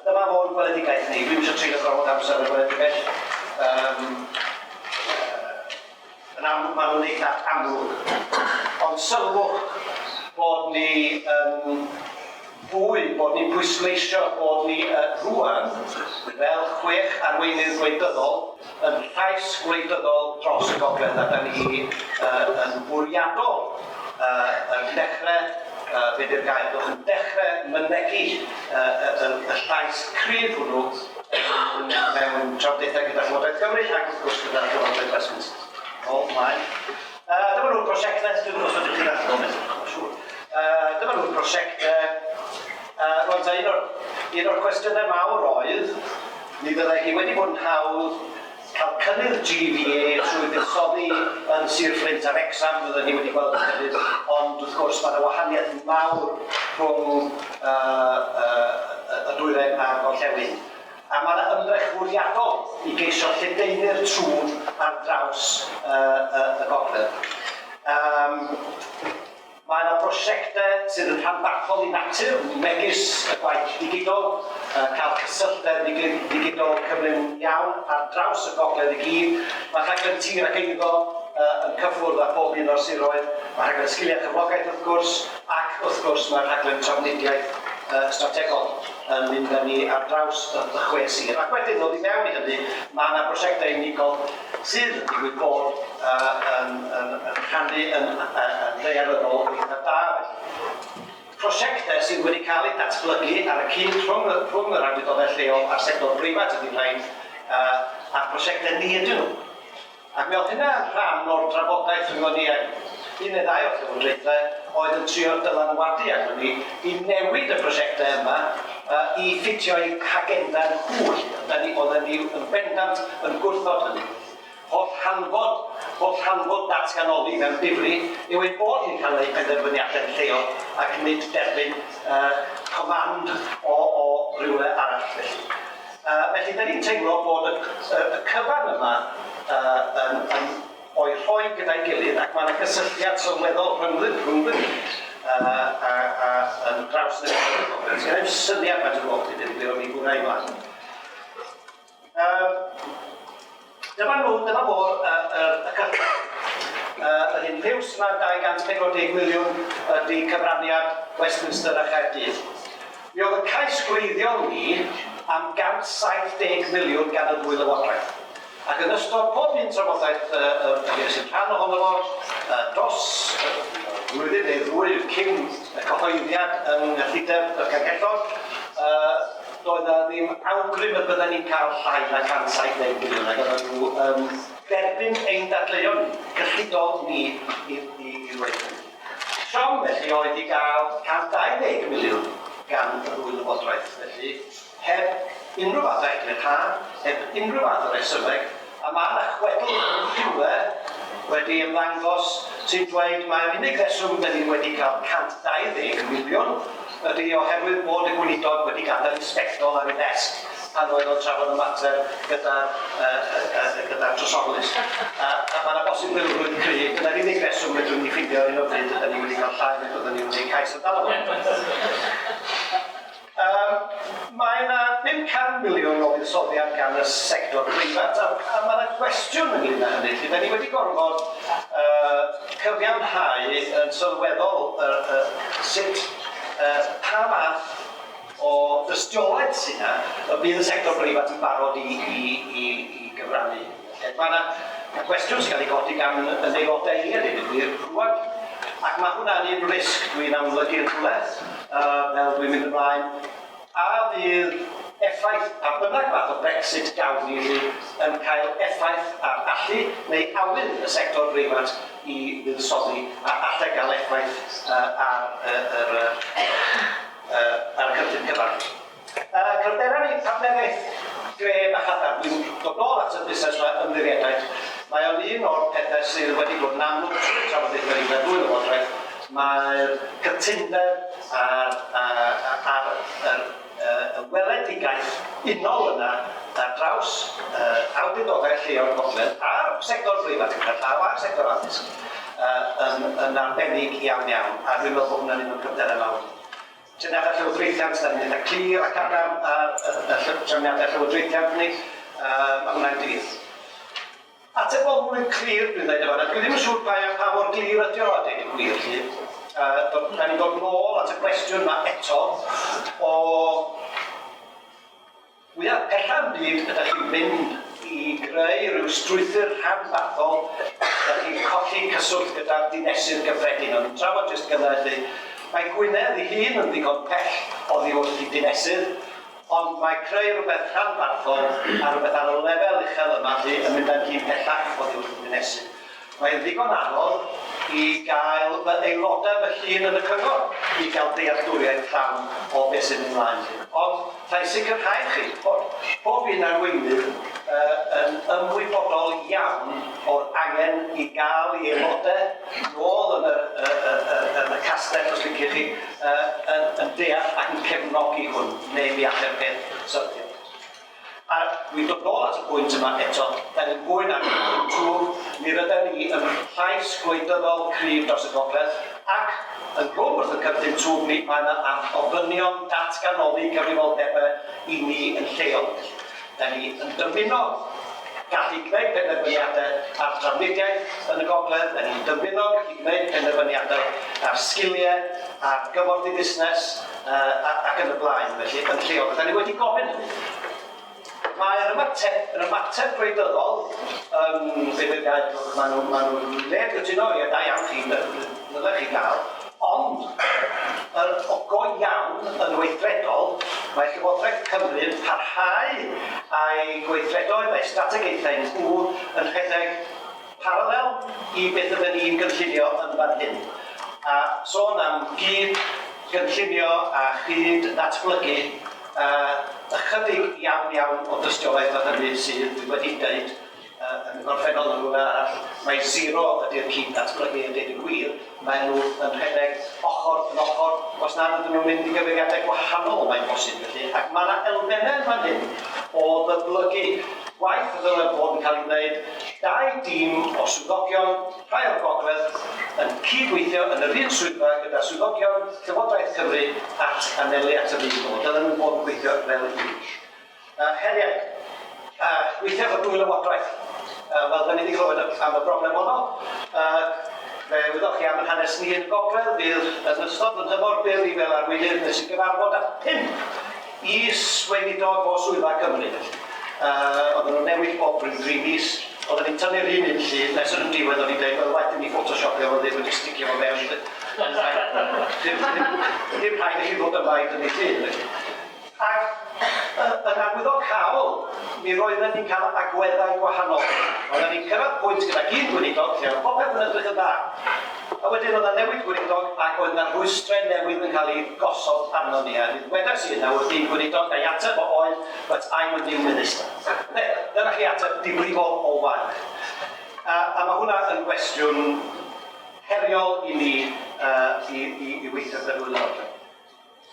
Dyma fo'n gweledigaeth ni, dwi'n eisiau treulio gorfod amser y gweledigaeth. Maen nhw'n eitha amlwg, ond sylwch bod ni bod ni'n pwysleisio bod ni rwan fel 6 arweinydd gwleidyddol yn llais gwleidyddol dros y gogledd, a da ni yn bwriadol yn dechrau, beth yw'r gair, yn dechrau mynegu y llais cryf hwnnw mewn trafodaethau gyda Llywodraeth Cymru ac wrth gwrs gyda Llywodraeth Westminster. Dyma nhw'r prosiectau, dwi'n gwybod os ydych chi'n allan o'n siŵr. Dyma nhw'r prosiectau. Un o'r cwestiynau mawr oedd, ni fyddai hi wedi bod yn hawdd cael cynnydd GVA trwy fuddsoddi yn Sir Fflint a Wrecsam, fyddai ni wedi gweld y cynnydd, ond wrth gwrs mae yna wahaniaeth mawr rhwng y dwyrain a'r gorllewin. A mae yna ymdrech fwriadol i geisio lledaenu'r trwm ar draws y gogledd. Mae yna brosiectau sydd yn rhanbarthol i natur, megis y gwaith digidol, cael cysylltau digidol cyflym iawn ar draws y gogledd i gyd. Mae rhaglen tir ac eiddo yn cyffwrdd â pob un o'r siroedd. Mae rhaglen sgiliau cyflogaeth wrth gwrs, ac wrth gwrs mae rhaglen trafnidiaeth strategol yn mynd â ni ar draws y 6 sir. Ac wedyn, ddod i mewn i hynny, mae yna brosiectau unigol sydd yn digwydd bod yn rhannu yn ddaearyddol eitha da. Prosiectau sydd wedi cael eu datblygu ar y cyd rhwng yr awdurdodau lleol a'r sector breifat ydy'n rhaid a prosiectau ni ydyn nhw. Ac mi oedd hynna yn rhan o'r drafodaeth rhwng ni ag un neu ddau o'r llywodraethau oedd yn trio dylanwadu ag ni i newid y prosiectau yma i ffitio i hagenda'n hwyl. Oedden ni yn bendant yn gwrthod hynny. Holl hanfod datganoli mewn difri yw ein bod ni'n cael ei penderfyniadau lleol ac nid derbyn comand o rhywle arall felly. Felly, da ni'n teimlo bod y cyfan yma o'i rhoi gyda'i gilydd ac mae yna gysylltiad sylweddol rhwng yn draws yn y gogledd. Sy'n ei syniad mae'n dwi'n gwybod iddyn nhw mi gwneud ymlaen. Dyma fo'r y cyfan. Yr un piws yma 240 miliwn ydy cyfraniad Westminster a Chaerdydd. Mi oedd y cais gwreiddiol ni am 170 miliwn gan y ddwy lywodraeth. Ac yn ystod pob un trafodaeth sy'n rhan ohono fo dros blwyddyn neu ddwy cyn y cyhoeddiad yng Nghyllideb y Cangellog, doedd na ddim awgrym y bydden ni'n cael llai na 170 miliwn ac oedden nhw derbyn ein dadleuon cyllidol ni i ddweud hynny. Siom felly oedd i gael 120 miliwn gan y ddwy lywodraeth felly, heb unrhyw fath o eglurhad, heb unrhyw fath o resymeg, a mae yna chwedl yn rhywle wedi ymddangos sy'n dweud mae'r unig reswm da ni wedi cael 120 miliwn ydy oherwydd bod y gweinidog wedi gadael inspectol ar ei ddesg pan oedd o'n trafod y mater gyda'r trosoglus. A mae yna bosibilrwydd cry, dyna'r unig reswm ydyn ni ffeindio ar un o bryd ydyn ni wedi cael llai neu byddwn ni wedi cais amdano fo. Mae yna 500 miliwn o fuddsoddiad gan y sector breifat a mae yna gwestiwn ynglyn â hynny. Da ni wedi gorfod cyfiawnhau yn sylweddol sut pa math o dystiolaeth sy'n yna y bydd y sector breifat yn barod i gyfrannu. Mae yna gwestiwn sy'n cael ei godi gan y aelodau i gwir rwan. Ac mae hwnna'n un risg dwi'n amlygu'r rhywbeth fel dwi'n mynd ymlaen. A fydd effaith a bynnag fath o Brexit gawn ni yn cael effaith ar allu neu awydd y sector breifat i fuddsoddi a allai gael effaith ar y cynllun cyfan. Cryfdera ni partneriaeth gref a chadar. Dwi'n dod nôl at y busnes ymddiriedau. Mae o'n un o'r pethau sydd wedi bod yn amlwg trwy'r trafodaeth wedi ddwy lywodraeth. Mae'r cytundeb a'r weledigaeth unol yna ar draws awdurdodau lleol gogledd a'r sector breifat yn cael a'r sector addysg yn arbennig iawn. A dwi'n meddwl bod hwnna'n un o'r cryfderau mawr. Trefniadau llywodraethiant, da ni'n eitha clir ac adam y trefniadau llywodraethiant ni, mae hwnna'n glir. Atebol mwy clir dwi'n dweud efo, dwi ddim yn siŵr pa mor glir ydi o a dweud y gwir chi. Da ni'n dod nôl at y cwestiwn yma eto o wyaf pellau'n byd ydych chi'n mynd i greu rhyw strwythur rhanbarthol, ydych chi'n colli cyswllt gyda'r dinesydd gyffredin. Ond trafod jyst gyda ydy, mae Gwynedd ei hun yn ddigon pell oddi wrth i dinesydd, ond mae creu rhywbeth rhanbarthol a rhywbeth ar y lefel uchel yma yn mynd yn hun pellach oddi wrth i dinesydd. Mae'n ddigon anodd i gael aelodau fy llun yn y cyngor i gael dealltwriaeth llawn o beth sy'n ymlaen. Ond rhaid sicrhau chi bod pob un arweinydd yn ymwybodol iawn o'r angen i gael ei aelodau nôl yn y castell os liciwch chi yn deall ac yn cefnogi hwn neu mi allai'r peth syrthio. A dwi'n dod nôl at y pwynt yma eto, da ni'n gwyn ar y tŵr, mi rydyn ni yn llais gwleidyddol cryf dros y gogledd ac yn rhwng wrth y cynllun twg ni, mae yna ofynion datganoli cyfrifoldebau i ni yn lleol. Da ni yn dymuno gallu gwneud penderfyniadau ar drafnidiaeth yn y gogledd, da ni'n dymuno gallu gwneud penderfyniadau ar sgiliau, ar gyforddi busnes ac yn y blaen, felly yn lleol. Da ni wedi gofyn hynny. Mae'r ymateb gwleidyddol maen nhw'n le gytuno i da iawn chi ddylech chi gael, ond yn ogo iawn yn weithredol, mae Llywodraeth Cymru yn parhau a'i gweithredoedd a'i strategaethau nhw yn rhedeg paralel i beth ydyn ni'n gynllunio yn fan hyn. A sôn am gyd gynllunio a chyd datblygu ychydig iawn o dystiolaeth o hynny sydd wedi dweud yn gorffennol yn rhywle arall. Mae zero ydy'r cyd-datblygu yn deud y gwir. Mae nhw yn rhedeg ochr yn ochr, os nad ydyn nhw'n mynd i gyfeiriadau gwahanol mae'n bosib felly. Ac mae yna elfennau fan hyn o ddyblygu gwaith y ddylai bod yn cael ei wneud dau dîm o swyddogion rhai o'r gogledd yn cydweithio yn yr un swyddfa gyda swyddogion Llywodraeth Cymru at anelu at yr un nod. Dylen nhw'n bod yn gweithio fel un. Heriau, gweithio efo dwy lywodraeth. Wel, da ni wedi clywed am y broblem ono. Fe wyddoch chi am yn hanes ni yn gogledd, fydd yn ystod yn hymor byr i fel arweinydd nes i gyfarfod at 5 is-weinidog o swyddfa Cymru. Oedden nhw'n newid bob bryd 3 mis. Oedden ni'n tynnu'r un un llun, nes yn diwedd o'n i'n dweud, wel, waith ni photoshopio fo ddim wedi sticio fo mewn. Dim rhaid i chi ddod yma i dynnu llun. Ac yn agwyddochaol, mi roedden ni'n cael agweddau gwahanol. Oedden ni'n cyrraedd pwynt gyda gyn gweinidog, lle oedd popeth yn edrych yn dda. A wedyn oedd yna newid gweinidog ac oedd yna rwystrau newydd yn cael ei gosod arno ni. A wedas i yna wrth i'n gweinidog a'i ateb o oedd, but I'm a new minister. Dyna chi ateb difrifol o wael. A mae hwnna yn gwestiwn heriol i ni i weithio gyda'r wylodraeth.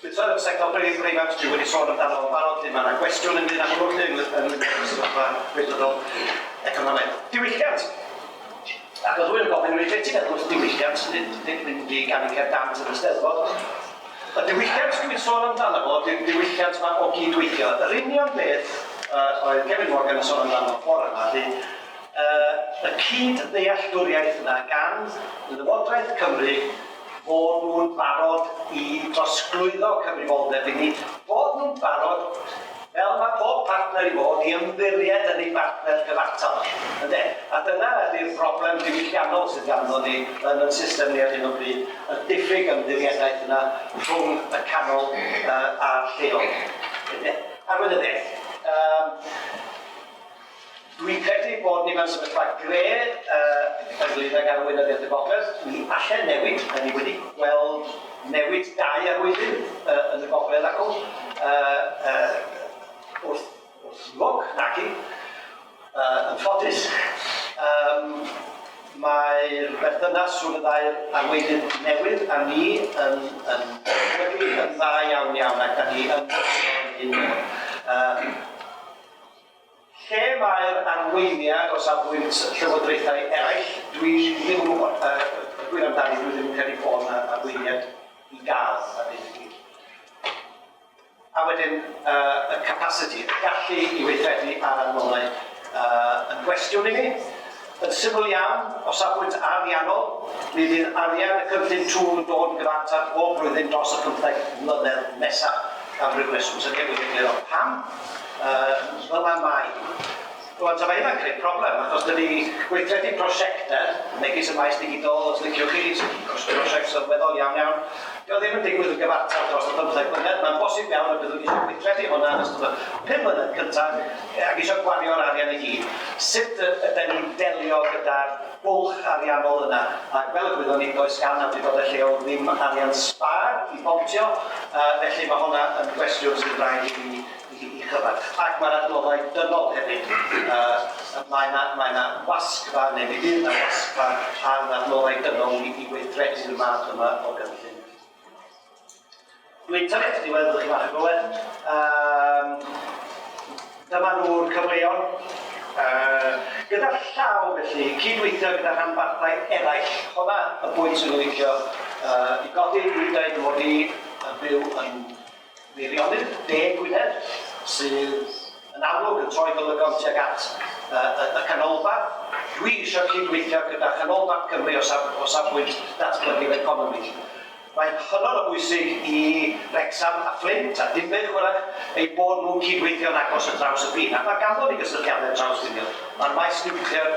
Bydd sôn am sector breifat, dwi wedi sôn amdano fo'n barod, lle mae yna gwestiwn yn mynd am hwnnw yn sefyllfa gwleidyddol economaidd. Diwylliant. Ac oedd rwy'n gofyn rwy'n beth ti'n meddwl wrth diwylliant, nid mynd i gan i cer dant yn y Steddfod. Y diwylliant dwi'n sôn amdano fo, diwylliant yma o gydweithio. Yr union beth oedd Kevin Morgan yn sôn amdano bore yma, y cyd-ddealltwriaeth yna gan Llywodraeth Cymru bod nhw'n barod i drosglwyddo cyfrifoldeb i ni, bod nhw'n barod fel mae pob partner i fod i ymddiried yn ei partner gyfartal. A dyna ydy'r broblem diwylliannol sydd ganddo ni yn y system ni ar hyn o bryd, y diffyg ymddiriadaeth yna rhwng y canol a'r lleol. Arweinyddiaeth. Dwi'n credu bod ni mewn sefyllfa gred ynglŷn ag arweinyddiaeth y gogledd. Ni allan newid, a ni wedi gweld newid dau arweinydd yn y gogledd acw. Wrth lwg, naci, yn ffodus. Mae'r berthynas rhwng y ddau arweinydd newydd a ni yn dda iawn ac da ni yn un. Lle mae'r arweiniad o safbwynt llywodraethau eraill, dwi ddim yn gwybod, dwi'n amdani, dwi ddim yn credu bod yna arweiniad i gael a beth i. A wedyn, y capacity, y gallu i weithredu ar anolau yn gwestiwn i ni. Yn syml iawn, o safbwynt ariannol, mi fydd arian y cynllun twg yn dod yn gyfartal bob blwyddyn dros y 15 mlynedd nesaf am ryw reswm. Sy'n gewyd egluro pam? Fel yma mai. Rwan, ta mae hynna'n creu problem, achos dydy gweithredu prosiectau, megis y maes digidol, os liciwch chi, prosiect sylweddol iawn. Dio ddim yn digwydd yn gyfartal dros y 15 mlynedd, mae'n bosib iawn y byddwn eisiau gweithredu hwnna yn ystod y 5 mlynedd cyntaf, ac eisiau gwario'r arian i gyd. Sut ydym ni'n delio gyda'r bwlch ariannol yna? Ac fel y gwyddon ni, does gan am bod y lleol ddim arian sbar i bontio, felly mae hwnna yn gwestiwn sydd rhaid i chyfan. Ac mae'r adnoddau dynol hefyd. Mae yna wasgfa, neu mi fydd yna wasgfa ar adnoddau dynol i weithredu'r math yma o gynllun. Dwi'n tynnu chi weddwch chi fach o glywed. Dyma nhw'r cyfleon. Gyda'r llaw felly, cydweithio gyda rhanbarthau eraill. Honna y bwynt sy'n licio I godi, dwi'n dweud mod i yn byw yn Meirionydd, Gwynedd, sydd yn amlwg yn troi golygon tuag at y canolbarth. Dwi eisiau cydweithio gyda chanolbarth Cymru o safbwynt datblygu'r economi. Mae'n hynod o bwysig i Wrecsam a Flint a Dinbych wrach ei bod nhw'n cydweithio'n agos y draws y ffin. Ac mae ganddo ni gysylltiadau trawsfiniol. Mae'r maes niwclear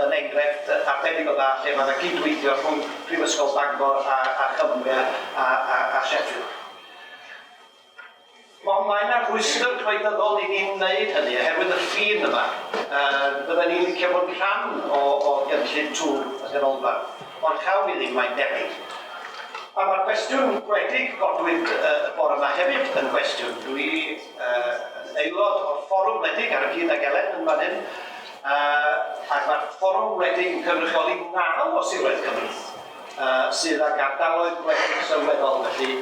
yn enghraifft arbennig o dda lle mae yna cydweithio rhwng Prifysgol Bangor a Chymru a Sheffield. Mae yna rhwystyr gwleidyddol i ni'n wneud hynny oherwydd y ffin yma. Byddwn ni'n licio bod rhan o gynllun tŵr y ganolbarth. Ond chawn ni ddim mae'n debyg. A mae'r cwestiwn gwledig godwyd y bore yma hefyd yn cwestiwn. Dwi yn aelod o'r fforwm wledig ar y cyd ag Elen yn fan hyn. Ac mae'r fforwm wledig yn cynrychioli 9 o siroedd Cymru sydd ag ardaloedd gwledig sylweddol felly.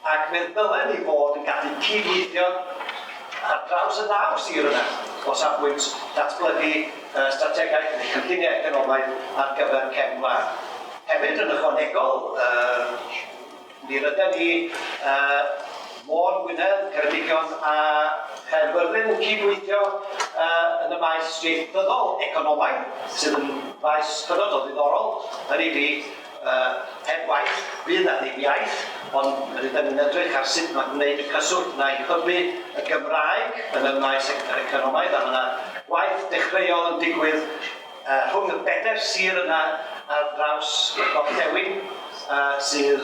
Ac fe ddylen ni fod yn gallu cydweithio ar draws y 9 sir yna o safbwynt datblygu strategaeth neu cynlluniau economaidd ar gyfer cefn wlad. Hefyd yn ychwanegol, mi rydyn ni Môn, Gwynedd, Ceredigion a Caerfyrddin yn cydweithio yn y maes ieithyddol economaidd sydd yn maes hynod o ddiddorol. Hynny fi heb waith, fydd na ddim iaith, ond rydyn ni'n edrych ar sut mae'n gwneud y cyswllt na i hybu y Gymraeg yn y maes economaidd. A mae yna waith dechreuol yn digwydd rhwng y 4 sir yna ar draws y gorllewin sydd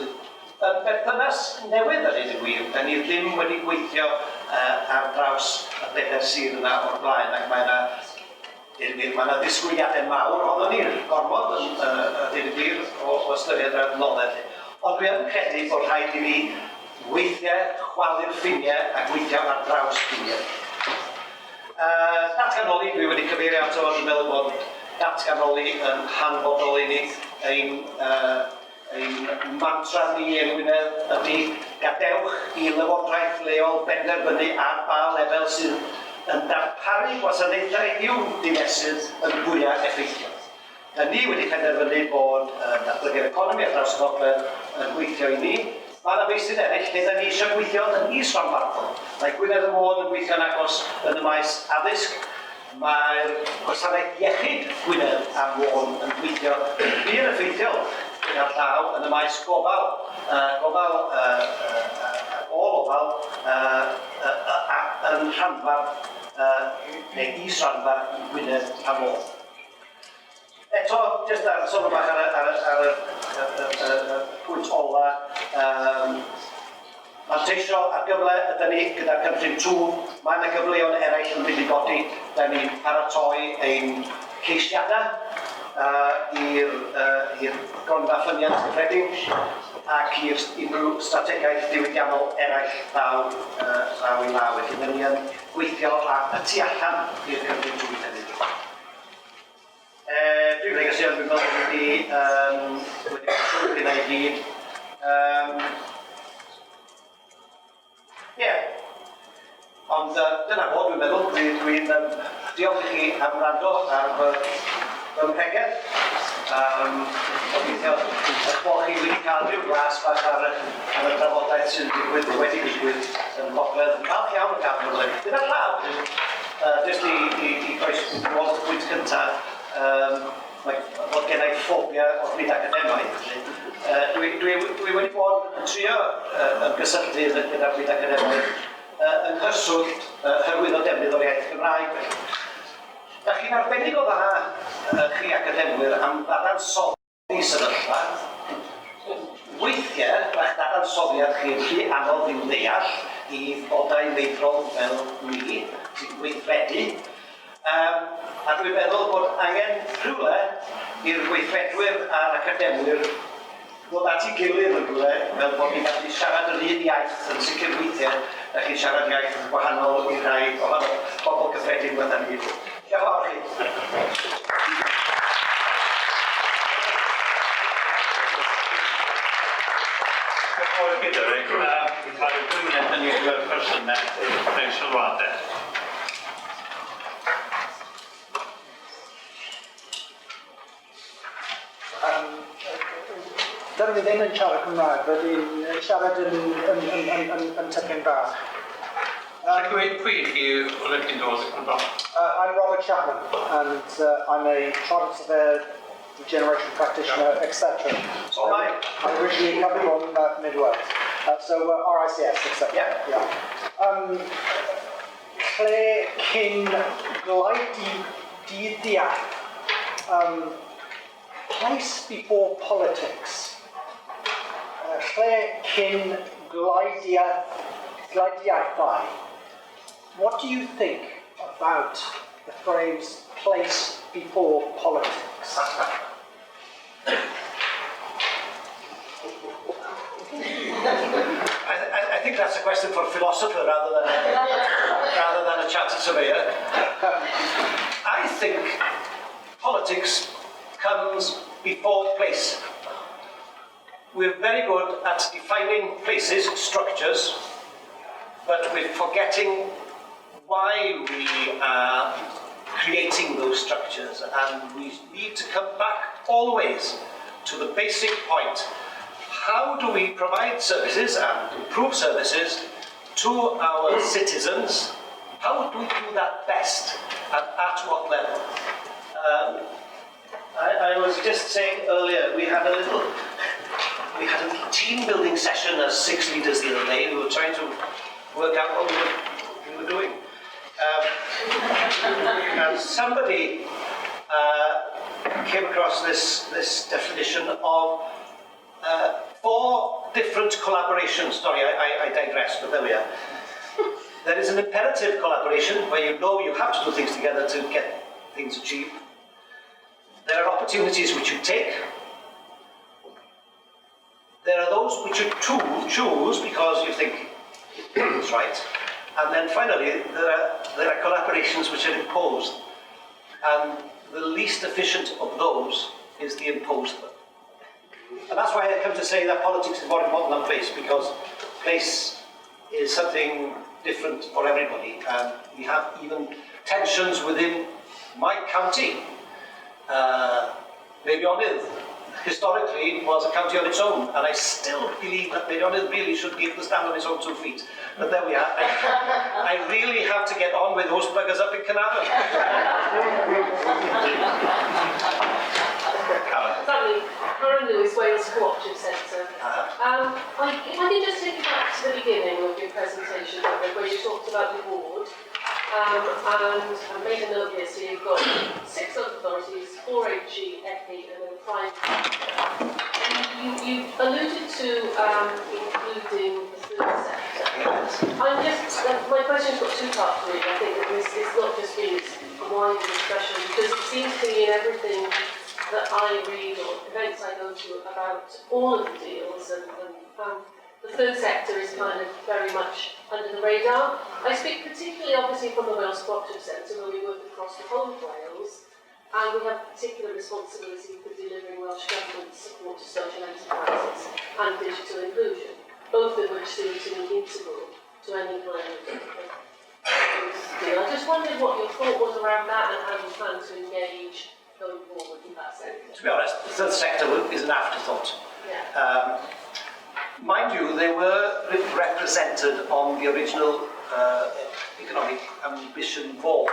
yn berthynas newydd ar hyn y gwir. Da ni ddim wedi gweithio ar draws y 4 sir yna o'r blaen ac mae yna ddisgwyliadau mawr oedden ni'n gormod yn gwir o ystyried yr adnoddau. Ond dwi yn credu bod rhaid i ni weithiau chwalu'r ffiniau a gweithio ar draws ffiniau. Datganoli, dwi wedi cyfeirio ato, dwi'n meddwl bod datganoli yn hanfodol i ni. Ein mantra ni yn Gwynedd ydy gadewch i lywodraeth leol benderfynu ar ba lefel sydd yn darparu gwasanaethau i'w dinesydd yn fwyaf effeithiol. Ni wedi penderfynu bod datblygu'r economi ar draws y gogledd yn gweithio i ni. Mae yna feisydd eraill lle da ni eisiau gweithio yn is-ranbarthol. Mae Gwynedd y Môn yn gweithio'n agos yn y maes addysg. Mae'r gwasanaeth iechyd Gwynedd a Môn yn gweithio yn byd effeithiol gyda'r llaw yn y maes gofal, ôl-ofal yn rhanbarth neu is-ranbarth Gwynedd a Môn. Eto, jyst ar sôn bach ar y pwynt ola, manteisio ar gyfle ydyn ni gyda'r cynllun tŵr. Mae yna gyfleoedd eraill yn mynd i godi. Da ni'n paratoi ein ceisiadau i'r gronfa ffyniant gyffredin ac i'r unrhyw strategaeth diwydiannol eraill ddaw i law. Felly, da ni yn gweithio y tu allan i'r cynllun tŵr hefyd. Dwi'n meddwl dwi'n meddwl wedi sôn gyda i gyd. Ond dyna fod dwi'n meddwl, dwi'n diolch i chi am wrando ar fy mhregeth. Gobeithio eich bod chi wedi cael rhyw glas bach ar y drafodaeth sy'n wedi digwydd yn gogledd. Yn falch iawn o gael gyfle. Dyna'r llaw, jyst i groes y pwynt cyntaf. Fod gennau ffobia o ffrid academaidd. Dwi wedi bod yn trio yn gysylltu gyda'r ffrid academaidd yn hyswllt hyrwyddo defnydd o'r iaith Gymraeg. Da chi'n arbennig o dda chi academwyr am ddadansoddi sefyllfa. Weithiau, mae'ch dadansoddiad chi'n rhy anodd i'w ddeall i bodau leithrol fel ni, sy'n gweithredu. A dwi'n meddwl bod angen rhywle i'r gweithredwyr a'r academwyr ddod at ei gilydd yn rhywle fel bod ni'n gallu siarad yr un iaith yn sicr weithiau a chi'n siarad iaith gwahanol i rai ohono bobl gyffredin wedyn ni. Diolch yn fawr chi. Diolch gyda fi. Ar y 2 munud yn i'r personau mewn sylwadau. Jeremy ddim yn siarad Cymraeg, rydyn siarad yn tipyn bach. Pwy i chi oedd chi'n dod yn Cymraeg? I'm Robert Chapman, and I'm a chartered surveyor, regeneration practitioner, etc. So am I. I originally come from Mid-Wales, so RICS, etc. Yeah. Lle cyn glaid I ddeall, place before politics. Lle cyn glaidiaethau. What do you think about the phrase place before politics? I think that's a question for a philosopher rather than a chartered surveyor. I think politics comes before place. We're very good at defining places, structures, but we're forgetting why we are creating those structures, and we need to come back always to the basic point. How do we provide services and improve services to our citizens? How do we do that best and at what level? I was just saying earlier, we had a little team building session as 6 leaders the other day. We were trying to work out what we were doing. And somebody came across this definition of 4 different collaborations. Sorry, I digress, but there we are. There is an imperative collaboration where you know you have to do things together to get things achieved. There are opportunities which you take. There are those which you choose because you think it's right. And then finally, there are collaborations which are imposed. And the least efficient of those is the imposed one. And that's why I come to say that politics is more important than place, because place is something different for everybody. And we have even tensions within my county. Meirionydd historically was a county on its own, and I still believe that Meirionydd really should be able to stand on its own 2 feet. But there we are. I really have to get on with those buggers up in Carnarvon. Sadly, Karen Lewis, Wales Cooperative Centre. If I can just take you back to the beginning of your presentation, where you talked about the board. And I made a note here, so you've got 6 local authorities, 4 HE, ECHI, and then 5. You alluded to including the third sector. My question's got 2 parts really. I think that it's not just been a wide discussion, because it seems to me in everything that I read or events I go to about all of the deals, and the third sector is kind of very much under the radar. I speak particularly obviously from the Wales Cooperative Centre, where we work across the whole of Wales, and we have particular responsibility for delivering Welsh Government support to social enterprises and digital inclusion, both of which seem to be integral to any kind of deal. I just wondered what your thought was around that and how you plan to engage going forward in that sense. To be honest, the third sector is an afterthought. Yeah. Mind you, they were represented on the original economic ambition board.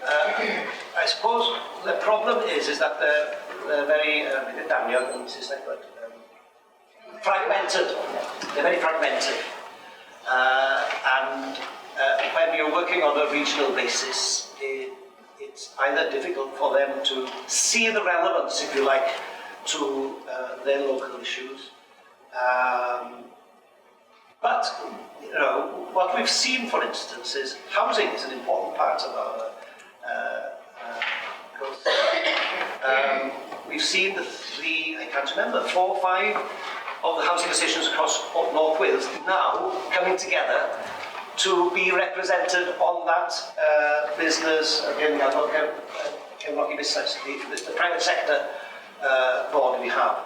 I suppose the problem is that they're very fragmented. They're very fragmented. And when you're working on a regional basis, it's either difficult for them to see the relevance, if you like, to their local issues. But you know, what we've seen, for instance, is housing is an important part of our growth. We've seen I can't remember, 4 or 5 of the housing associations across North Wales now coming together to be represented on that business, again, business, the private sector board we have.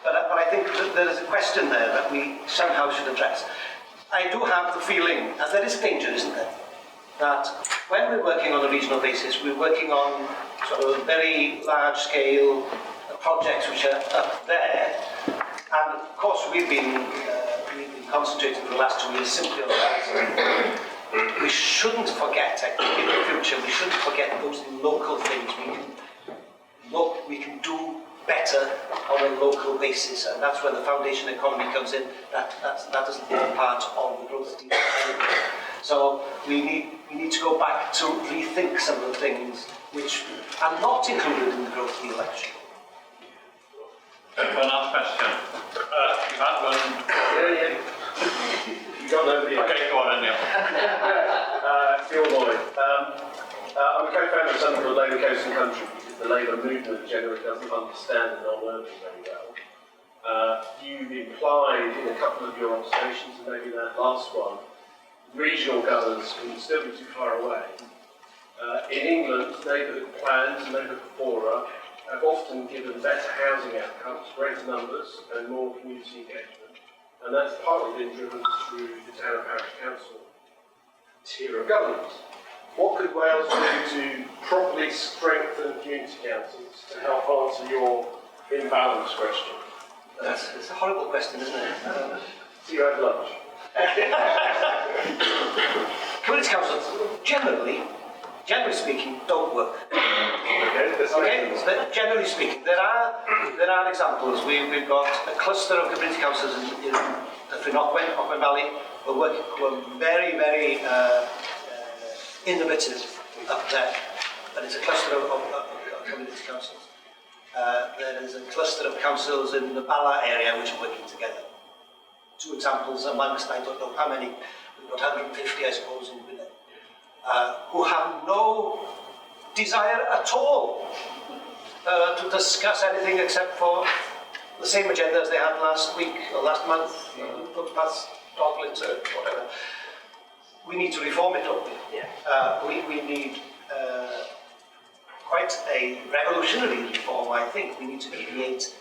But I think that there is a question there that we somehow should address. I do have the feeling, and there is danger, isn't there, that when we're working on a regional basis, we're working on sort of a very large scale projects which are up there. And of course, we've been concentrating for the last 2 years simply on that. We shouldn't forget, I think, in the future, we shouldn't forget those local things. We can do better on a local basis, and that's where the foundation economy comes in. That doesn't form part of the growth deal. So we need to go back to rethink some of the things which are not included in the growth deal actually. One last question. You had one. Yeah. You got nobody. Okay, go on, Neil. Phil Lloyd. I'm a co-founder of something called Labour Coast and Country, because the Labour movement generally doesn't understand the non-urban very well. You've implied in a couple of your observations, and maybe that last one, regional governance can still be too far away. In England, neighbourhood plans and neighbourhood fora have often given better housing outcomes, greater numbers and more community engagement, and that's partly been driven through the town and parish council tier of government. What could Wales do to properly strengthen community councils to help answer your imbalance question? It's a horrible question, isn't it? See you at lunch. Community councils, generally speaking, don't work. Okay, But generally speaking, there are examples. We've got a cluster of community councils in the Finocwen Valley who are very, very innovative up there. And it's a cluster of community councils. There is a cluster of councils in the Bala area which are working together. 2 examples amongst, I don't know how many, we've got 150, I suppose, in Gwynedd, who have no desire at all to discuss anything except for the same agenda as they had last week or last month, footpaths, dog litter, whatever. We need to reform it, don't we? Yeah. We need quite a revolutionary reform, I think. We need to create,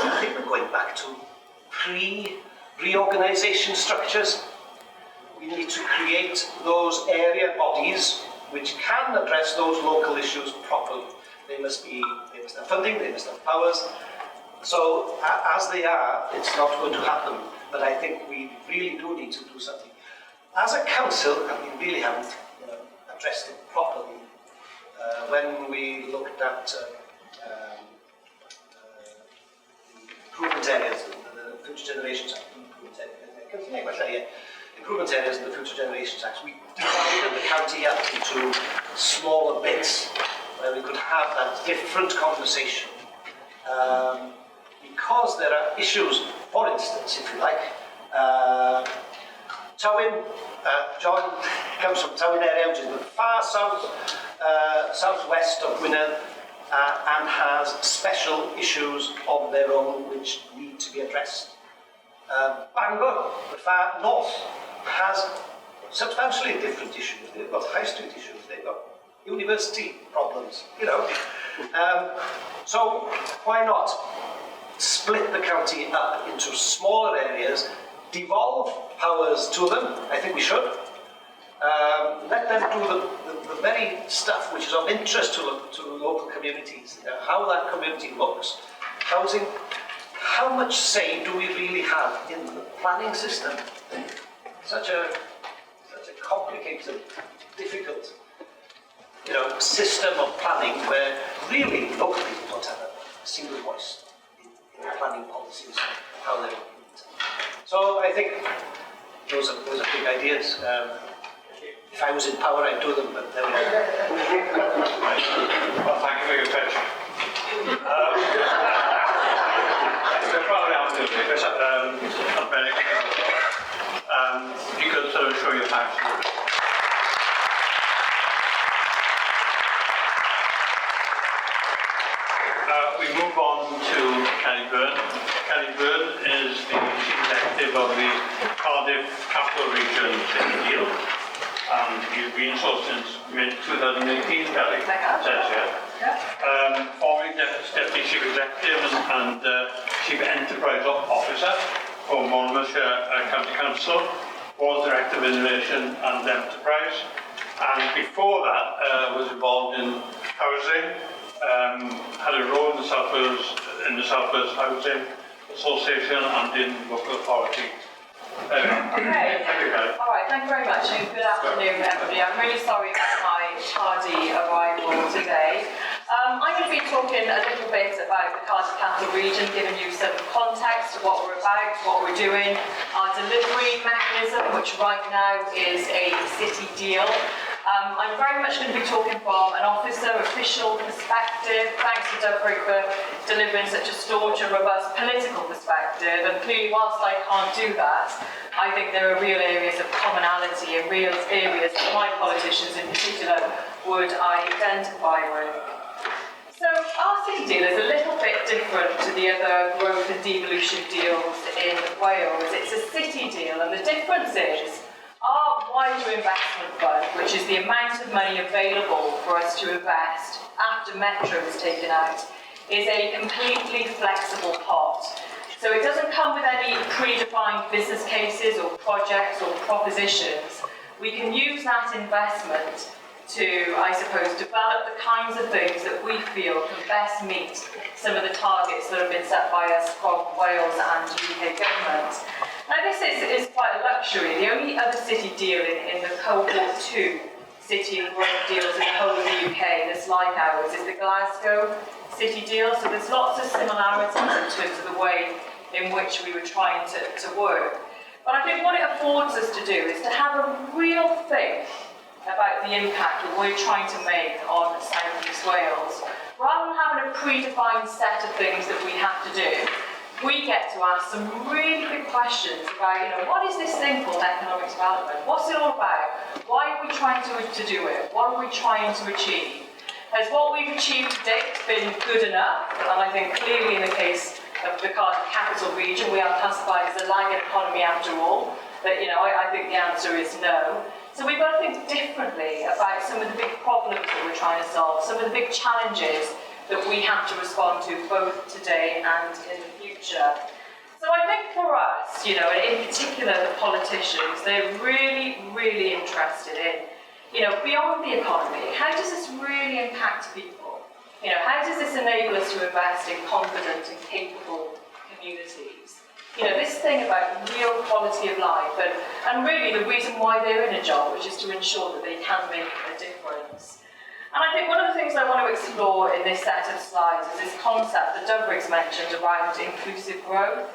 I think we're going back to pre-reorganisation structures. We need to create those area bodies which can address those local issues properly. They must have funding, they must have powers. So as they are, it's not going to happen. But I think we really do need to do something. As a council, and we really haven't addressed it properly, when we looked at improvement areas, the Future Generations Act, improvement areas in the Future Generations Act, we divided the county up into smaller bits where we could have that different conversation. Because there are issues, for instance, if you like, Tywyn, John comes from Tywyn area, which is the far southwest of Gwynedd, and has special issues of their own which need to be addressed. Bangor, the far north, has substantially different issues. They've got high street issues, they've got university problems, So why not split the county up into smaller areas, devolve powers to them? I think we should. Let them do the very stuff which is of interest to local communities, how that community looks, housing. How much say do we really have in the planning system? Such a complicated, difficult, system of planning where really local people don't have a single voice in planning policies, how they're implemented. So I think those are big ideas. If I was in power, I'd do them, but there we go. Well, thank you for your pitch. We're probably out of this. You could sort of show your facts. We move on to Kelly Byrne. Kelly Byrne is the Chief Executive of the Cardiff Capital Region Deal. And you've been so since mid-2018, Kelly. Says here. Yeah. Formerly Deputy Chief Executive and Chief Enterprise Officer for Monmouthshire County Council, was Director of Innovation and Enterprise, and before that was involved in housing, had a role in the South Wales Housing Association and in local authority. Okay. All right, thank you very much and good afternoon everybody. I'm really sorry about my tardy arrival today. I'm going to be talking a little bit about the Cardiff Capital Region, giving you some context of what we're about, what we're doing, our delivery mechanism, which right now is a city deal. I'm very much going to be talking from an official perspective. Thanks to Doug for delivering such a staunch and robust political perspective. And clearly, whilst I can't do that, I think there are real areas of commonality and real areas that my politicians in particular would identify with. So our city deal is a little bit different to the other growth and devolution deals in Wales. It's a city deal, and the difference is our wider investment fund, which is the amount of money available for us to invest after Metro is taken out, is a completely flexible pot. So it doesn't come with any predefined business cases or projects or propositions. We can use that investment to, I suppose, develop the kinds of things that we feel can best meet some of the targets that have been set by us from Wales and UK government. Now this is quite a luxury. The only other city deal in the cohort 2 city and growth deals in the whole of the UK that's like ours is the Glasgow city deal. So there's lots of similarities in terms of the way in which we were trying to work. But I think what it affords us to do is to have a real think about the impact that we're trying to make on South East Wales. Rather than having a predefined set of things that we have to do, we get to ask some really big questions about, what is this thing called economic development? What's it all about? Why are we trying to do it? What are we trying to achieve? Has what we've achieved to date been good enough? And I think clearly in the case of the Cardiff Capital Region, we are classified as a lagging economy after all. But I think the answer is no. So we've got to think differently about some of the big problems that we're trying to solve, some of the big challenges that we have to respond to both today and in the future. So I think for us, in particular the politicians, they're really, really interested in, beyond the economy, how does this really impact people? How does this enable us to invest in confident and capable communities? This thing about real quality of life and really the reason why they're in a job, which is to ensure that they can make a difference. And I think one of the things I want to explore in this set of slides is this concept that Doug's mentioned around inclusive growth.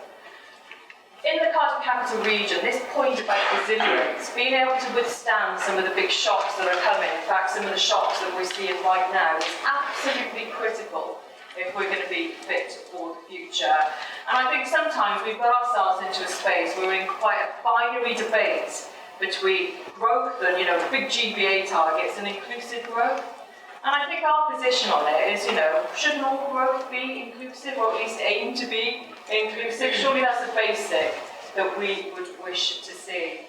In the Cardiff Capital Region, this point about resilience, being able to withstand some of the big shocks that are coming, in fact some of the shocks that we're seeing right now, is absolutely critical if we're going to be fit for the future. And I think sometimes we've got ourselves into a space where we're in quite a binary debate between growth and, big GBA targets and inclusive growth. And I think our position on it is, shouldn't all growth be inclusive, or at least aim to be inclusive? Surely that's a basic that we would wish to see.